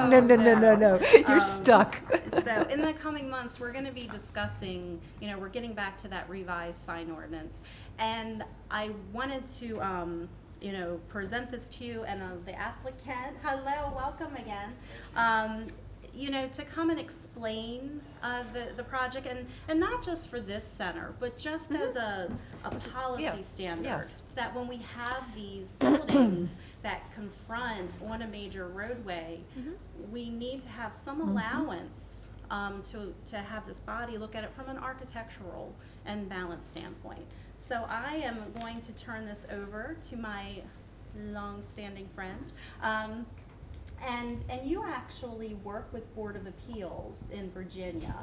S1: No. You're stuck.
S4: So in the coming months, we're going to be discussing, you know, we're getting back to that revised sign ordinance. And I wanted to, you know, present this to you and the applicant, hello, welcome again, you know, to come and explain the project, and not just for this center, but just as a policy standard.
S1: Yes.
S4: That when we have these buildings that confront on a major roadway, we need to have some allowance to have this body look at it from an architectural and balance standpoint. So I am going to turn this over to my long-standing friend. And you actually work with Board of Appeals in Virginia.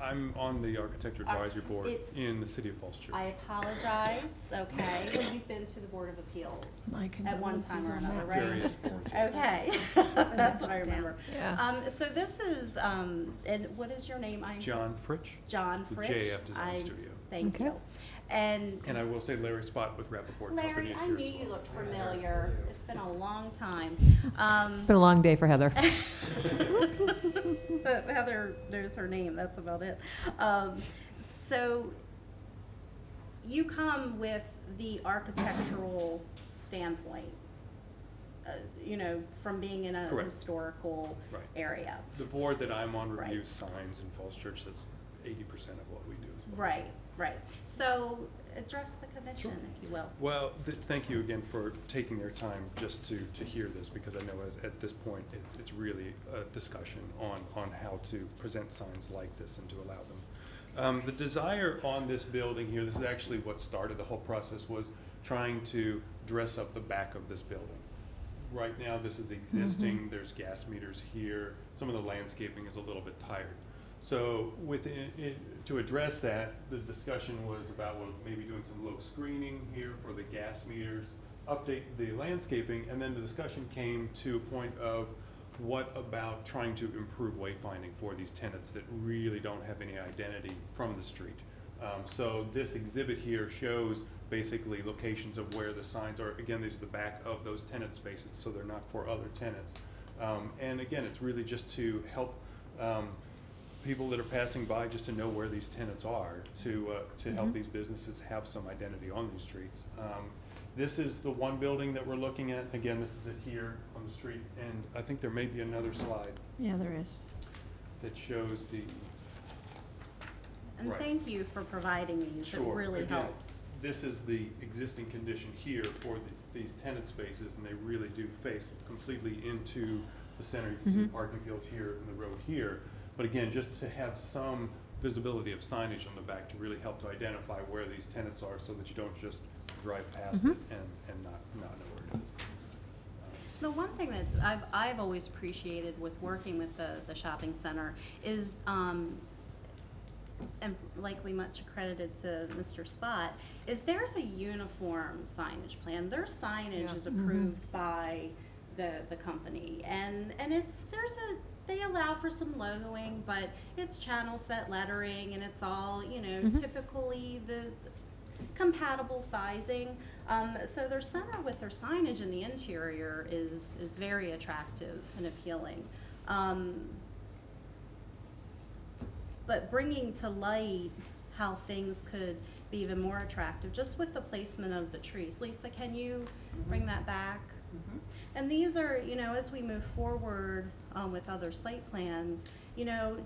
S15: I'm on the Architecture Advisory Board
S4: it's-
S15: in the city of Falls Church.
S4: I apologize, okay, well, you've been to the Board of Appeals
S7: My
S4: at one time
S7: condolences
S4: or
S7: on
S4: another,
S7: that.
S4: right?
S15: Various boards.
S4: Okay, that's what I remember.
S1: Yeah.
S4: So this is, and what is your name?
S15: John Fritsch
S4: John
S15: with
S4: Fritsch.
S15: JF Design Studio.
S4: Thank
S1: Okay.
S4: you. And
S15: And I will say Larry Spott with Rappaport
S4: Larry,
S15: Company is
S4: I
S15: here
S4: knew
S15: as well.
S4: you looked familiar. It's been a long time.
S1: It's been a long day for Heather.
S4: Heather knows her name, that's about it. So you come with the architectural standpoint, you know, from being in a
S15: Correct.
S4: historical
S15: Right.
S4: area.
S15: The board that I'm on
S4: Right.
S15: reviews signs in Falls Church. That's 80% of what we do as well.
S4: Right, right. So address the commission, if you will.
S15: Well, thank you again for taking their time just to hear this, because I know at this point it's really a discussion on how to present signs like this and to allow them. The desire on this building here, this is actually what started the whole process, was trying to dress up the back of this building. Right now, this is existing. There's gas meters here. Some of the landscaping is a little bit tired. So to address that, the discussion was about, well, maybe doing some low screening here for the gas meters, update the landscaping, and then the discussion came to a point of what about trying to improve wayfinding for these tenants that really don't have any identity from the street. So this exhibit here shows basically locations of where the signs are. Again, these are the back of those tenant spaces, so they're not for other tenants. And again, it's really just to help people that are passing by just to know where these tenants are, to help these businesses have some identity on these streets. This is the one building that we're looking at. Again, this is it here on the street, and I think there may be another slide
S7: Yeah, there is.
S15: that shows the.
S4: And
S15: Right.
S4: thank you for providing these, it
S15: Sure.
S4: really
S15: Again,
S4: helps.
S15: This is the existing condition here for these tenant spaces, and they really do face completely into the center. You can see the parking field here and the road here. But again, just to have some visibility of signage on the back to really help to identify where these tenants are, so that you don't just drive past it and not know where it is.
S4: The one thing that I've always appreciated with working with the shopping center is, and likely much accredited to Mr. Spot, is there's a uniform signage plan. Their signage is approved by the company, and they allow for some logoing, but it's channel set lettering, and it's all, typically the compatible sizing. So their center with their signage in the interior is very attractive and appealing. But bringing to light how things could be even more attractive, just with the placement of the trees. Lisa, can you bring that back? And these are, as we move forward with other site plans,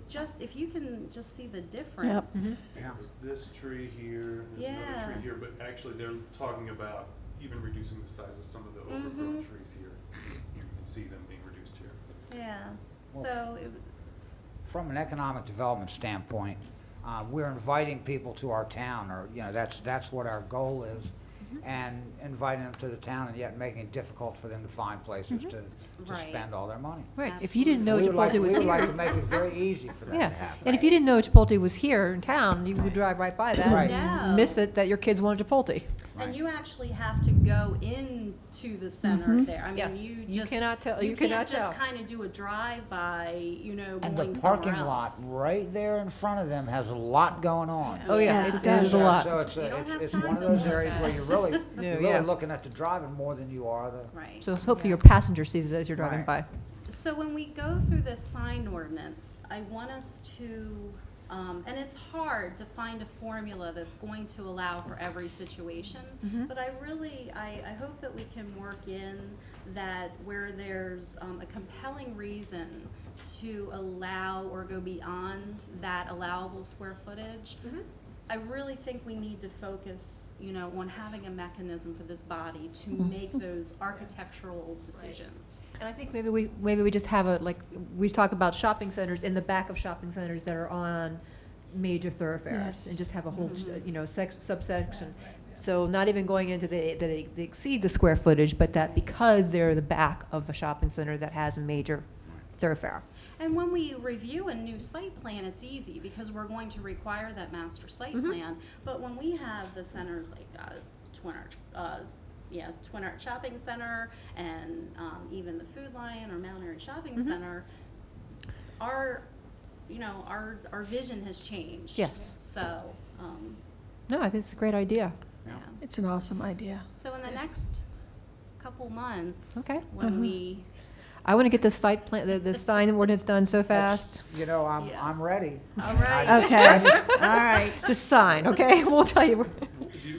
S4: just if you can just see the difference.
S15: There's this tree here, there's another tree here, but actually they're talking about even reducing the size of some of the overgrown trees here. You can see them being reduced here.
S4: Yeah,
S3: Well,
S4: so,
S3: From an economic development standpoint, we're inviting people to our town, or, that's what our goal is, and inviting them to the town, and yet making it difficult for them to find places to
S4: Right.
S3: spend all their money.
S1: Right, if you didn't know
S3: We would like,
S1: Chipotle was
S3: we would like to
S1: here.
S3: make it very easy for that
S1: Yeah,
S3: to happen.
S1: and if you didn't know Chipotle was here in town, you would drive right by that
S3: Right.
S1: and
S4: No.
S1: miss it that your kids wanted Chipotle.
S4: and you actually have to go into the center there. I mean,
S1: Yes.
S4: you
S1: You
S4: just.
S1: cannot tell- you
S4: can't
S1: cannot
S4: just
S1: tell.
S4: kind of do a drive-by,
S3: And
S4: going
S3: the
S4: somewhere
S3: parking lot
S4: else.
S3: right there in front of them has a lot going on.
S1: Oh, yeah,
S7: Yes,
S1: it
S7: it does.
S1: is a lot.
S3: So it's,
S4: You don't have
S3: it's
S4: time
S3: one of
S4: for
S3: those
S4: that.
S3: areas where you're really, you're
S1: yeah.
S3: really looking at the driving more than you are the.
S4: Right.
S1: So hopefully your passenger sees it as you're driving
S3: Right.
S1: by.
S4: So when we go through this sign ordinance, I want us to, and it's hard to find a formula that's going to allow for every situation, but I hope that we can work in that where there's a compelling reason to allow or go beyond that allowable square footage. I really think we need to focus, on having a mechanism for this body to make those architectural decisions.
S1: And I think maybe we just have we talk about shopping centers in the back of shopping centers that are on major thoroughfares,
S7: Yes.
S1: and just have a whole, subsection. So not even going into that they exceed the square footage, but that because they're the back of a shopping center that has a major thoroughfare.
S4: And when we review a new site plan, it's easy because we're going to require that master site plan. But when we have the centers like Twin Arch Shopping Center and even the Food Lion or Mount Airy Shopping Center, our vision has changed.
S1: Yes.
S4: So,
S1: No, I think it's a great idea.
S4: yeah.
S7: It's an awesome idea.
S4: So in the next couple months,
S1: Okay.
S4: when we
S1: I want to get the site plan, the sign ordinance done so fast.
S3: That's- I'm ready.
S4: All right.
S7: Okay, all right.
S1: Just sign, okay? We'll tell you.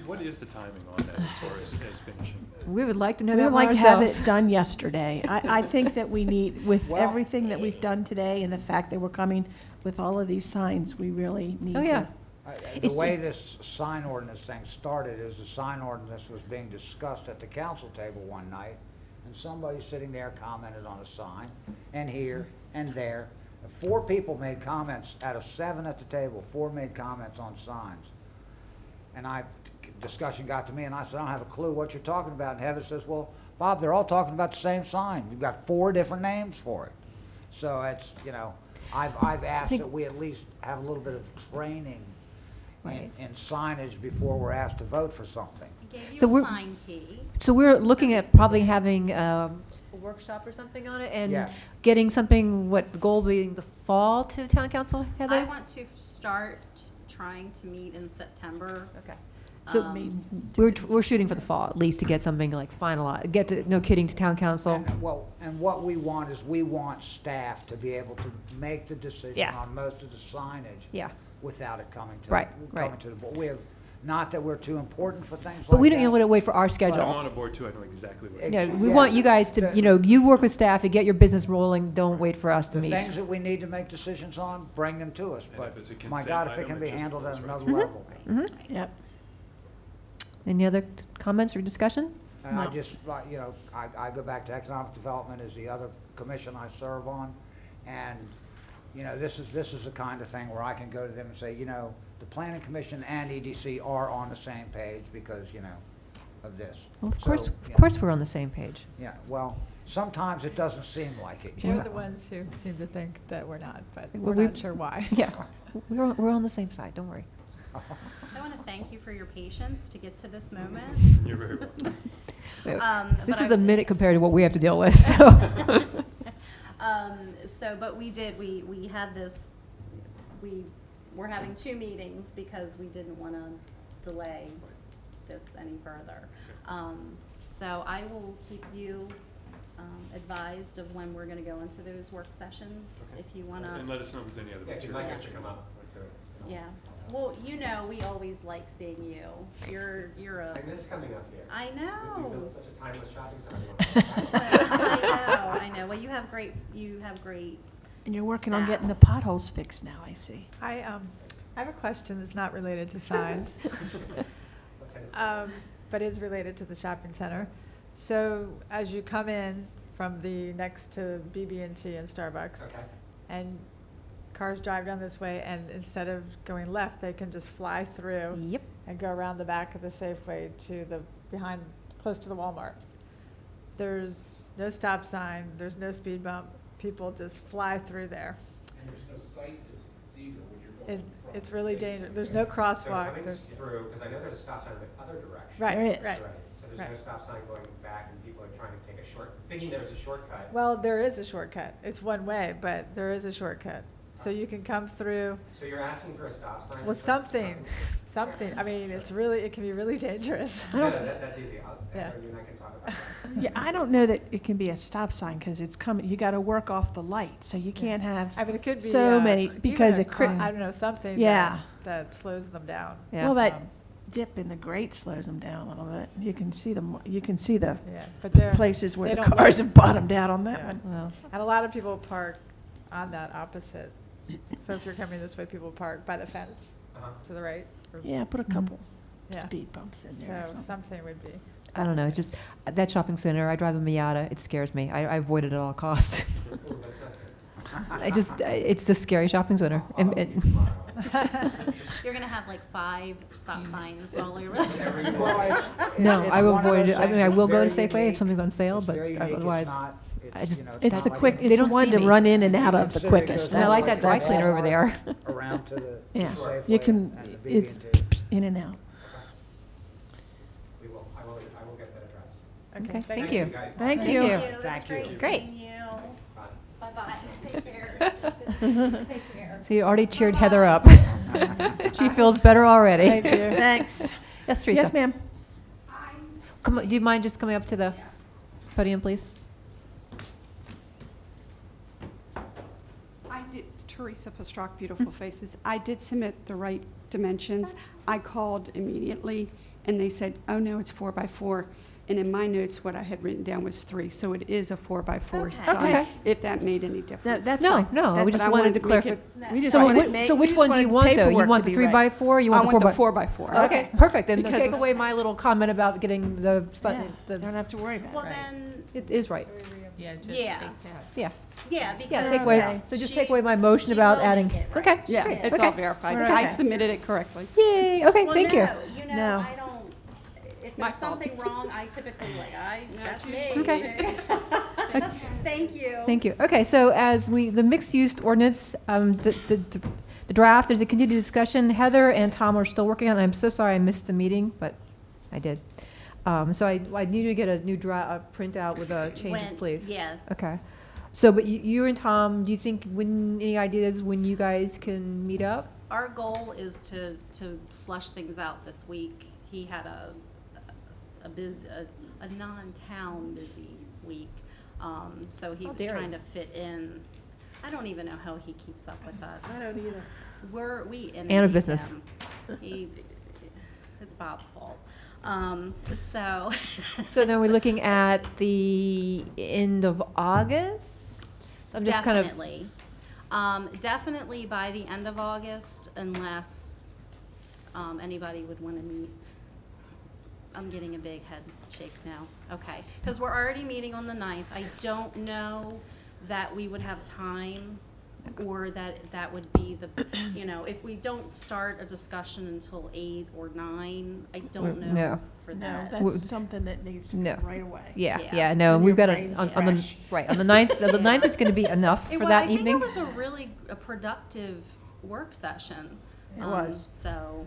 S15: What is the timing on that as far as finishing that?
S1: We would like to know
S7: We
S1: that
S7: would
S1: one
S7: like to have
S1: ourselves.
S7: it done yesterday. I think that we need, with
S3: Well,
S7: everything that we've done today and the fact that we're coming with all of these signs, we really need to.
S1: Oh, yeah.
S3: The way this sign ordinance thing started is the sign ordinance was being discussed at the council table one night, and somebody sitting there commented on a sign, and here, and there. 4 people made comments, out of 7 at the table, 4 made comments on signs. And discussion got to me, and I said, I don't have a clue what you're talking about. And Heather says, well, Bob, they're all talking about the same sign. You've got 4 different names for it. So it's, I've asked that we at least have a little bit of training in signage before we're asked to vote for something.
S4: I gave you
S1: So
S4: a
S1: we're-
S4: sign key.
S1: So we're looking at probably having a workshop or something on it, and
S3: Yes.
S1: getting something, the goal being the fall to town council, Heather?
S4: I want to start trying to meet in September.
S1: Okay. So
S4: Um,
S1: we're shooting for the fall at least to get something like finalized, get to, no kidding, to town council.
S3: And what we want is, we want staff to be able to make the decision
S1: Yeah.
S3: on most of the signage.
S1: Yeah.
S3: Without it coming to.
S1: Right,
S3: Coming
S1: right.
S3: to the board. We have, not that we're too important for things like that.
S1: But we don't, want to wait for our
S15: I'm
S1: schedule.
S15: on a board too, I know exactly what.
S1: Yeah, we
S3: Yeah.
S1: want you guys to, you work with staff, you get your business rolling, don't wait for us to
S3: The
S1: meet.
S3: things that we need to make decisions on, bring them to us,
S15: And
S3: but
S15: if it's a
S3: my
S15: consent
S3: God, if it
S15: item,
S3: can
S15: it
S3: be
S15: just
S3: handled at
S15: goes right
S3: another
S15: through.
S3: level.
S7: Yep.
S1: Any other comments or discussion?
S3: And I just, like, I go back to economic development as the other commission I serve on, and, this is the kind of thing where I can go to them and say, the planning commission and EDC are on the same page because, of this.
S1: Well, of
S3: So,
S1: course we're on the same page.
S3: Yeah, well, sometimes it doesn't seem like it.
S6: We're the ones who seem to think that we're not, but
S1: Well,
S6: we're not sure why.
S1: Yeah, we're on the same side, don't worry.
S4: I want to thank you for your patience to get to this moment.
S15: You're very welcome.
S1: This
S4: But
S1: is a
S4: I-
S1: minute compared to what we have to deal with, so.
S4: But we had this, we were having 2 meetings because we didn't want to delay this any further. So I will keep you advised of when we're going to go into those work sessions,
S15: Okay.
S4: if you want to.
S15: And let us know if there's any other
S8: Yeah, if you'd
S15: material.
S8: like us to come up.
S4: Yeah. Well, we always like seeing you. You're a.
S8: I miss coming up here.
S4: I
S8: We
S4: know.
S8: built such a timeless shopping center.
S4: I know. Well, you have great.
S7: And you're working on
S4: Staff.
S7: getting the potholes fixed now, I see.
S6: I have a question that's not related to signs, but is related to the shopping center. So as you come in from the next to BB&T and Starbucks,
S8: Okay.
S6: and cars drive down this way, and instead of going left, they can just fly through
S1: Yep.
S6: and go around the back of the Safeway to close to the Walmart. There's no stop sign, there's no speed bump, people just fly through there.
S12: And there's no sight distance either when you're going from.
S6: It's really dangerous, there's no
S8: So
S6: crosswalk,
S8: coming
S6: there's,
S8: through, because I know there's a stop sign in the other direction.
S6: right,
S7: There is.
S6: right.
S8: So there's no
S6: Right.
S8: stop sign going back and people are trying to take a thinking there's a shortcut.
S6: Well, there is a shortcut, it's one way, but there is a shortcut. So you can come through,
S8: So you're asking for a stop sign?
S6: well, something, I mean, it can be really dangerous.
S8: No, that's easy.
S6: Yeah.
S8: You and I can talk about that.
S7: Yeah, I don't know that it can be a stop sign because it's coming, you got to work off the light, so you can't have.
S6: I mean, it could be.
S7: So many,
S6: even
S7: because
S6: a
S7: it
S6: cri-
S7: could-
S6: I don't know, something
S7: Yeah.
S6: that slows them down.
S1: Yeah.
S7: Well, that
S6: Um,
S7: dip in the grate slows them down a little bit. You can see them, you can see the
S6: Yeah, but they're,
S7: places where
S6: they
S7: the
S6: don't
S7: cars
S6: look-
S7: have bottomed out on that
S6: Yeah.
S7: one.
S1: Well,
S6: and a lot of people park on that opposite. So if you're coming this way, people park by the fence
S8: Uh-huh.
S6: to the right. or-
S7: Yeah, put a couple
S6: Yeah.
S7: speed bumps in there or
S6: So
S7: something.
S6: something would be.
S1: I don't know, just, that shopping center, I drive a Miata, it scares me. I avoid it at all costs.
S8: Ooh, that's not good.
S1: It's a scary shopping center.
S4: You're gonna have like 5 stop signs all over.
S3: Well,
S1: No,
S3: it's
S1: I
S3: one of
S1: avoid
S3: those
S1: it. I mean,
S3: things
S1: I will
S3: that's
S1: go to
S3: very
S1: Safeway if
S3: unique.
S1: something's on sale,
S3: It's
S1: but
S3: very unique. It's
S1: otherwise.
S3: not-
S1: I just-
S7: It's the
S1: not-
S7: quick,
S1: they
S7: it's the
S1: don't
S7: one
S1: see
S7: to
S1: me.
S7: run in and out of the
S3: Consider it
S7: quickest.
S3: goes
S1: And I like
S7: That's
S1: that
S7: what-
S1: dry cleaner over there.
S3: Around to the
S7: Yeah,
S3: Safeway
S7: you can,
S3: and the
S7: it's
S3: BB&T.
S7: in and out.
S8: We will. I will get that addressed.
S1: Okay, thank
S8: Thank
S1: you.
S8: you, guys.
S7: Thank
S1: Thank
S7: you.
S1: you.
S4: It's
S3: Thank you.
S4: great
S1: Great.
S4: seeing you.
S8: Bye.
S4: Bye-bye. Take care. Take care.
S1: So you already cheered Heather up. She feels better already.
S6: Thank you.
S7: Thanks.
S1: Yes, Teresa.
S7: Yes, ma'am.
S1: Come on, do you mind just coming up to the podium, please?
S16: I did, Teresa Postrock, Beautiful Faces. I did submit the right dimensions. I called immediately, and they said, oh, no, it's 4x4. And in my notes, what I had written down was 3, so it is a 4x4
S4: Okay.
S16: sign,
S1: Okay.
S16: if that made any difference.
S7: That's
S1: No,
S7: fine.
S1: no, we
S7: That's-
S1: just
S16: I
S1: wanted to
S16: to make
S1: clarify.
S16: it- We just
S1: So
S16: wanted to
S1: whi-
S16: make.
S1: so
S16: we
S1: which
S16: just
S1: one do you
S16: wanted
S1: want, though? You
S16: paperwork
S1: want
S16: to
S1: the
S16: be
S1: 3x4, or you
S16: I
S1: want the 4
S16: want the
S1: by?
S16: 4x4.
S1: Okay, perfect, then
S16: Because
S1: take
S16: it's-
S1: away my little comment about getting the,
S7: Yeah,
S1: the,
S7: don't have to worry about it.
S4: Well, then,
S1: it is right,
S11: Yeah, just
S4: Yeah.
S11: take that.
S1: yeah.
S4: yeah, because.
S1: Yeah, take away, so just take away my motion
S4: she
S1: about
S4: will
S1: adding,
S4: make it right.
S1: okay.
S16: Yeah,
S1: great,
S16: it's
S1: okay.
S16: all verified.
S7: We're
S16: I
S7: okay.
S16: submitted it correctly.
S1: Yay, okay,
S4: Well,
S1: thank you.
S4: no,
S7: No.
S4: I don't, if
S16: My
S4: there's
S16: fault.
S4: something wrong, I typically that's me.
S1: Okay.
S4: Thank you.
S1: Thank you. Okay, so as the mixed-use ordinance, the draft, there's a continued discussion. Heather and Tom are still working on it. I'm so sorry I missed the meeting, but I did. So I need to get a new printout with the changes,
S4: When-
S1: please.
S4: Yeah.
S1: Okay. So, but you and Tom, do you think any ideas when you guys can meet up?
S4: our goal is to flush things out this week. He had a non-town busy week, so he was
S1: dare
S4: trying
S1: you.
S4: to fit in. I don't even know how he keeps up with us.
S7: I don't either.
S4: We
S1: And a
S4: inundate
S1: business.
S4: him. It's Bob's fault. So.
S1: So then we're looking at the end of August? I'm just kind of,
S4: Definitely. Definitely by the end of August, unless anybody would want to meet. I'm getting a big head shake now. Okay, because we're already meeting on the 9th. I don't know that we would have time, or that would be the, if we don't start a discussion until 8 or 9, I don't know
S1: No.
S4: for
S7: No,
S4: that.
S7: that's something that needs to
S1: No.
S7: go right away.
S1: yeah,
S4: Yeah.
S1: yeah, no,
S7: When
S1: we've
S7: your
S1: got
S7: brain's
S1: on the,
S7: fresh.
S1: right, on the 9th, the 9th is going to be enough for that
S4: I think
S1: evening.
S4: it was a productive work session.
S7: It was.
S4: So,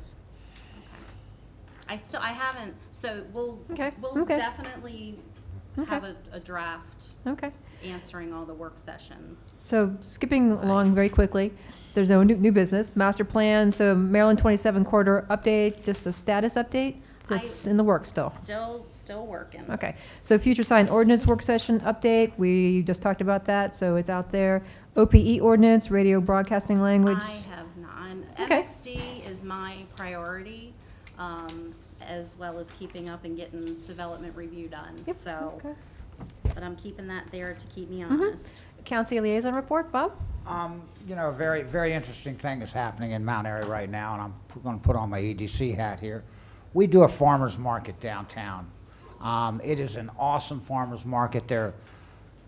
S4: okay. I haven't, so we'll
S1: Okay,
S4: we'll
S1: okay.
S4: definitely
S1: Okay.
S4: have a draft
S1: Okay.
S4: answering all the work session.
S1: So skipping along very quickly, there's no new business, master plan, so Maryland 27 corridor update, just a status update? That's in the works still?
S4: Still working.
S1: Okay, so future sign ordinance work session update, we just talked about that, so it's out there. OPE ordinance, radio broadcasting language.
S4: I have not.
S1: Okay.
S4: MXD is my priority, as well as keeping up and getting development review done.
S1: Yep,
S4: So,
S1: okay.
S4: but I'm keeping that there to keep me
S1: Mhm.
S4: honest.
S1: County liaison report, Bob?
S3: A very, very interesting thing is happening in Mount Airy right now, and I'm going to put on my EDC hat here. We do a farmer's market downtown. It is an awesome farmer's market.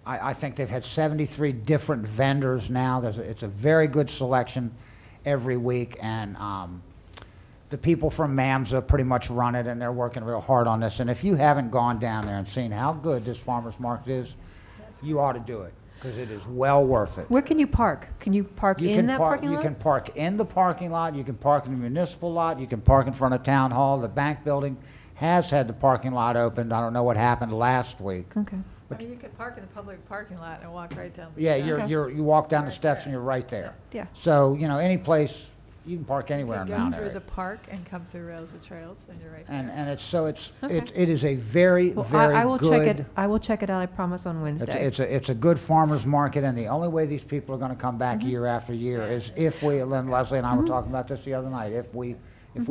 S3: I think they've had 73 different vendors now. It's a very good selection every week, and the people from MAMSA pretty much run it, and they're working real hard on this. And if you haven't gone down there and seen how good this farmer's market is, you ought to do it, because it is well worth it.
S1: Where can you park? Can you park in that parking lot?
S3: You can park in the parking lot, you can park in the municipal lot, you can park in front of town hall. The bank building has had the parking lot opened. I don't know what happened last week.
S1: Okay.
S6: I mean, you can park in the public parking lot and walk right down the
S3: Yeah,
S6: steps.
S3: you walk down the
S6: Right
S3: steps
S6: there.
S3: and you're right there.
S1: Yeah.
S3: So, any place, you can park anywhere in
S6: You
S3: Mount
S6: can go
S3: Airy.
S6: through the park and come through Rails to Trails, and you're right there.
S3: And
S1: Okay.
S3: it is a very,
S1: Well,
S3: very
S1: I will check it,
S3: good.
S1: I will check it out, I promise, on Wednesday.
S3: It's a good farmer's market, and the only way these people are gonna come back
S1: Mm-hmm.
S3: year after year is if we, and Leslie and I were talking about this the other night, if we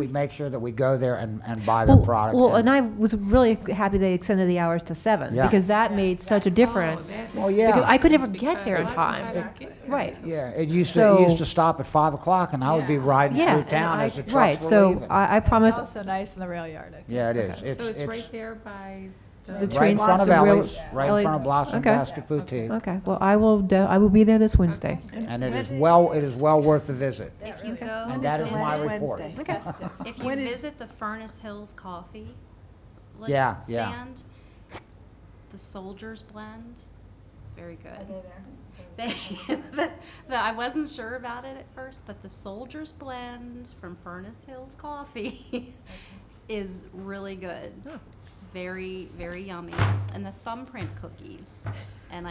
S3: make sure that we go there and buy their product.
S1: Well, and I was really happy they extended the hours to 7,
S3: Yeah.
S1: because that made such a difference.
S3: Well, yeah.
S1: Because I could never
S11: Because
S1: get there in
S11: lots of
S1: time.
S11: times I get there.
S1: Right.
S3: Yeah, it used
S1: So-
S3: to stop at 5 o'clock, and I would be
S11: Yeah.
S3: riding
S1: Yeah.
S3: through
S1: and
S3: town
S1: I-
S3: as the
S1: Right,
S3: trucks were
S1: so
S3: leaving.
S1: I promise,
S6: It's also nice in the rail yard, I think.
S3: Yeah, it is.
S11: So it's right there by
S1: The
S11: the.
S3: Right
S1: train
S3: in front of
S1: Blossom Rail-
S3: Ellie's, right in front of Blossom
S1: Okay.
S3: Basket Boutique.
S1: okay, well, I will be there this Wednesday.
S3: And it is well worth the visit.
S4: If you go,
S3: And that is my
S7: Last
S3: report.
S7: Wednesday.
S1: Okay.
S4: if you
S7: When is-
S4: visit the Furnace Hills Coffee
S3: Yeah,
S4: stand, the Soldier's Blend, it's very good. I wasn't sure about it at first, but the Soldier's Blend from Furnace Hills Coffee is really good.
S1: Oh.
S4: Very, very yummy. And the thumbprint cookies. And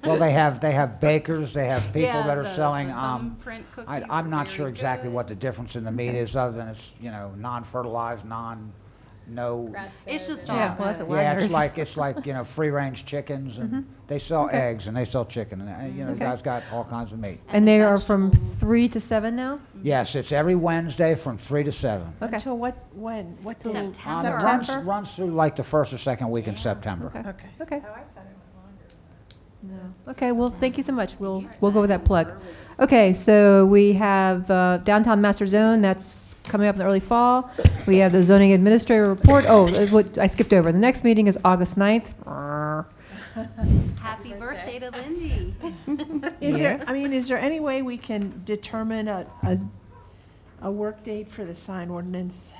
S3: Well, they have bakers, they have people
S4: Yeah,
S3: that are
S4: the
S3: selling,
S4: thumbprint cookies
S3: I'm
S4: are
S3: not
S4: very
S3: sure exactly
S4: good.
S3: what the difference in the meat is, other than it's, non-fertilized, no.
S4: It's just
S1: Yeah,
S4: all
S1: well, that's
S4: good.
S1: what
S3: Yeah,
S1: Wagner's.
S3: it's like, free-range chickens, and they sell
S1: Okay.
S3: eggs, and they sell chicken, and, the
S1: Okay.
S3: guys got all kinds of meat.
S1: And they are from
S4: vegetables.
S1: 3 to 7 now?
S3: Yes, it's every Wednesday from 3 to 7.
S1: Okay.
S7: Until when? What's the?
S4: September.
S3: It runs through like the first or second week in September.
S1: Okay.
S7: Okay.
S1: Okay.
S6: Oh, I thought it went longer.
S1: No. Okay, well, thank you so much. We'll go with that plug. Okay, so we have Downtown Master Zone, that's coming up in the early fall. We have the zoning administrator report. Oh, what I skipped over. The next meeting is August 9th.
S4: Happy birthday to Lindy.
S7: Is there any way we can determine a work date for the sign ordinance?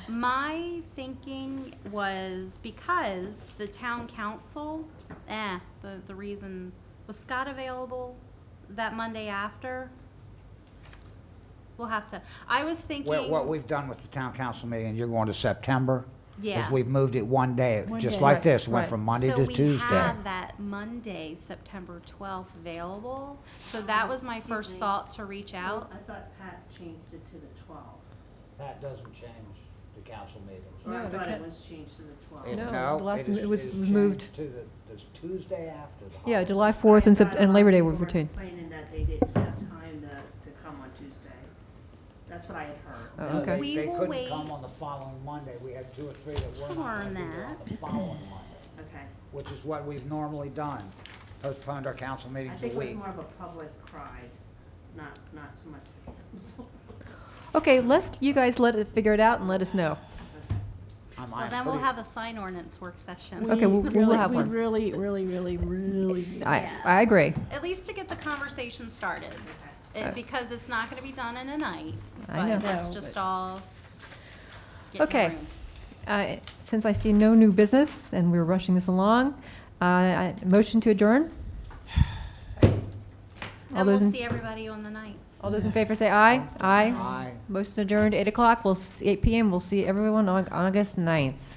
S4: My thinking was because the town council, the reason, was Scott available that Monday after? We'll have to, I was thinking.
S3: What we've done with the town council meeting, you're going to September.
S4: Yeah.
S3: As we've moved it one day,
S7: One
S3: just
S7: day.
S3: like
S7: Right,
S3: this, went
S7: right.
S3: from Monday
S4: So
S3: to
S4: we
S3: Tuesday.
S4: have that Monday, September 12th available. So that was my
S13: Excuse
S4: first
S13: me.
S4: thought to reach out.
S13: I thought Pat changed it to the 12th.
S3: That doesn't change the council meetings.
S13: Or
S1: No,
S13: I
S1: the
S13: thought it
S1: ca-
S13: was changed to the 12th.
S1: No, the last
S3: it is-
S1: it was
S3: is
S1: moved.
S3: changed to the Tuesday after the
S1: Yeah,
S3: holiday.
S1: July 4th and
S13: I thought a
S1: and
S13: lot
S1: Labor
S13: of
S1: Day
S13: people
S1: were
S13: were
S1: retained.
S13: complaining that they didn't have time to come on Tuesday. That's what I had heard.
S1: Oh,
S3: No,
S1: okay.
S4: We
S3: They
S4: will
S3: couldn't
S4: wait
S3: come on the following Monday. We had 2 or 3 that were
S4: to
S3: not
S4: learn
S3: going to be there on
S4: that.
S3: the following Monday,
S13: Okay.
S3: which is what we've normally done, postponed our council
S13: I
S3: meetings a
S13: think it was
S3: week.
S13: more of a public cry, not so much the council.
S1: Okay, you guys let it figure it out and let us know.
S3: I'm
S4: Well, then we'll
S3: pretty-
S4: have a sign ordinance work session.
S1: Okay, we'll have one.
S7: We really need that.
S1: I agree.
S4: At least to get the conversation started.
S1: Okay.
S4: Because it's not gonna be done in a night.
S1: I know.
S4: But let's
S7: No,
S4: just
S7: but-
S4: all get in
S1: Okay.
S4: the room.
S1: Since I see no new business and we're rushing this along, motion to adjourn? All
S4: And we'll
S1: those in-
S4: see everybody on the night.
S1: All those in favor say aye. Aye.
S3: Aye.
S1: Motion adjourned, 8 o'clock. 8 PM. We'll see everyone on August 9th.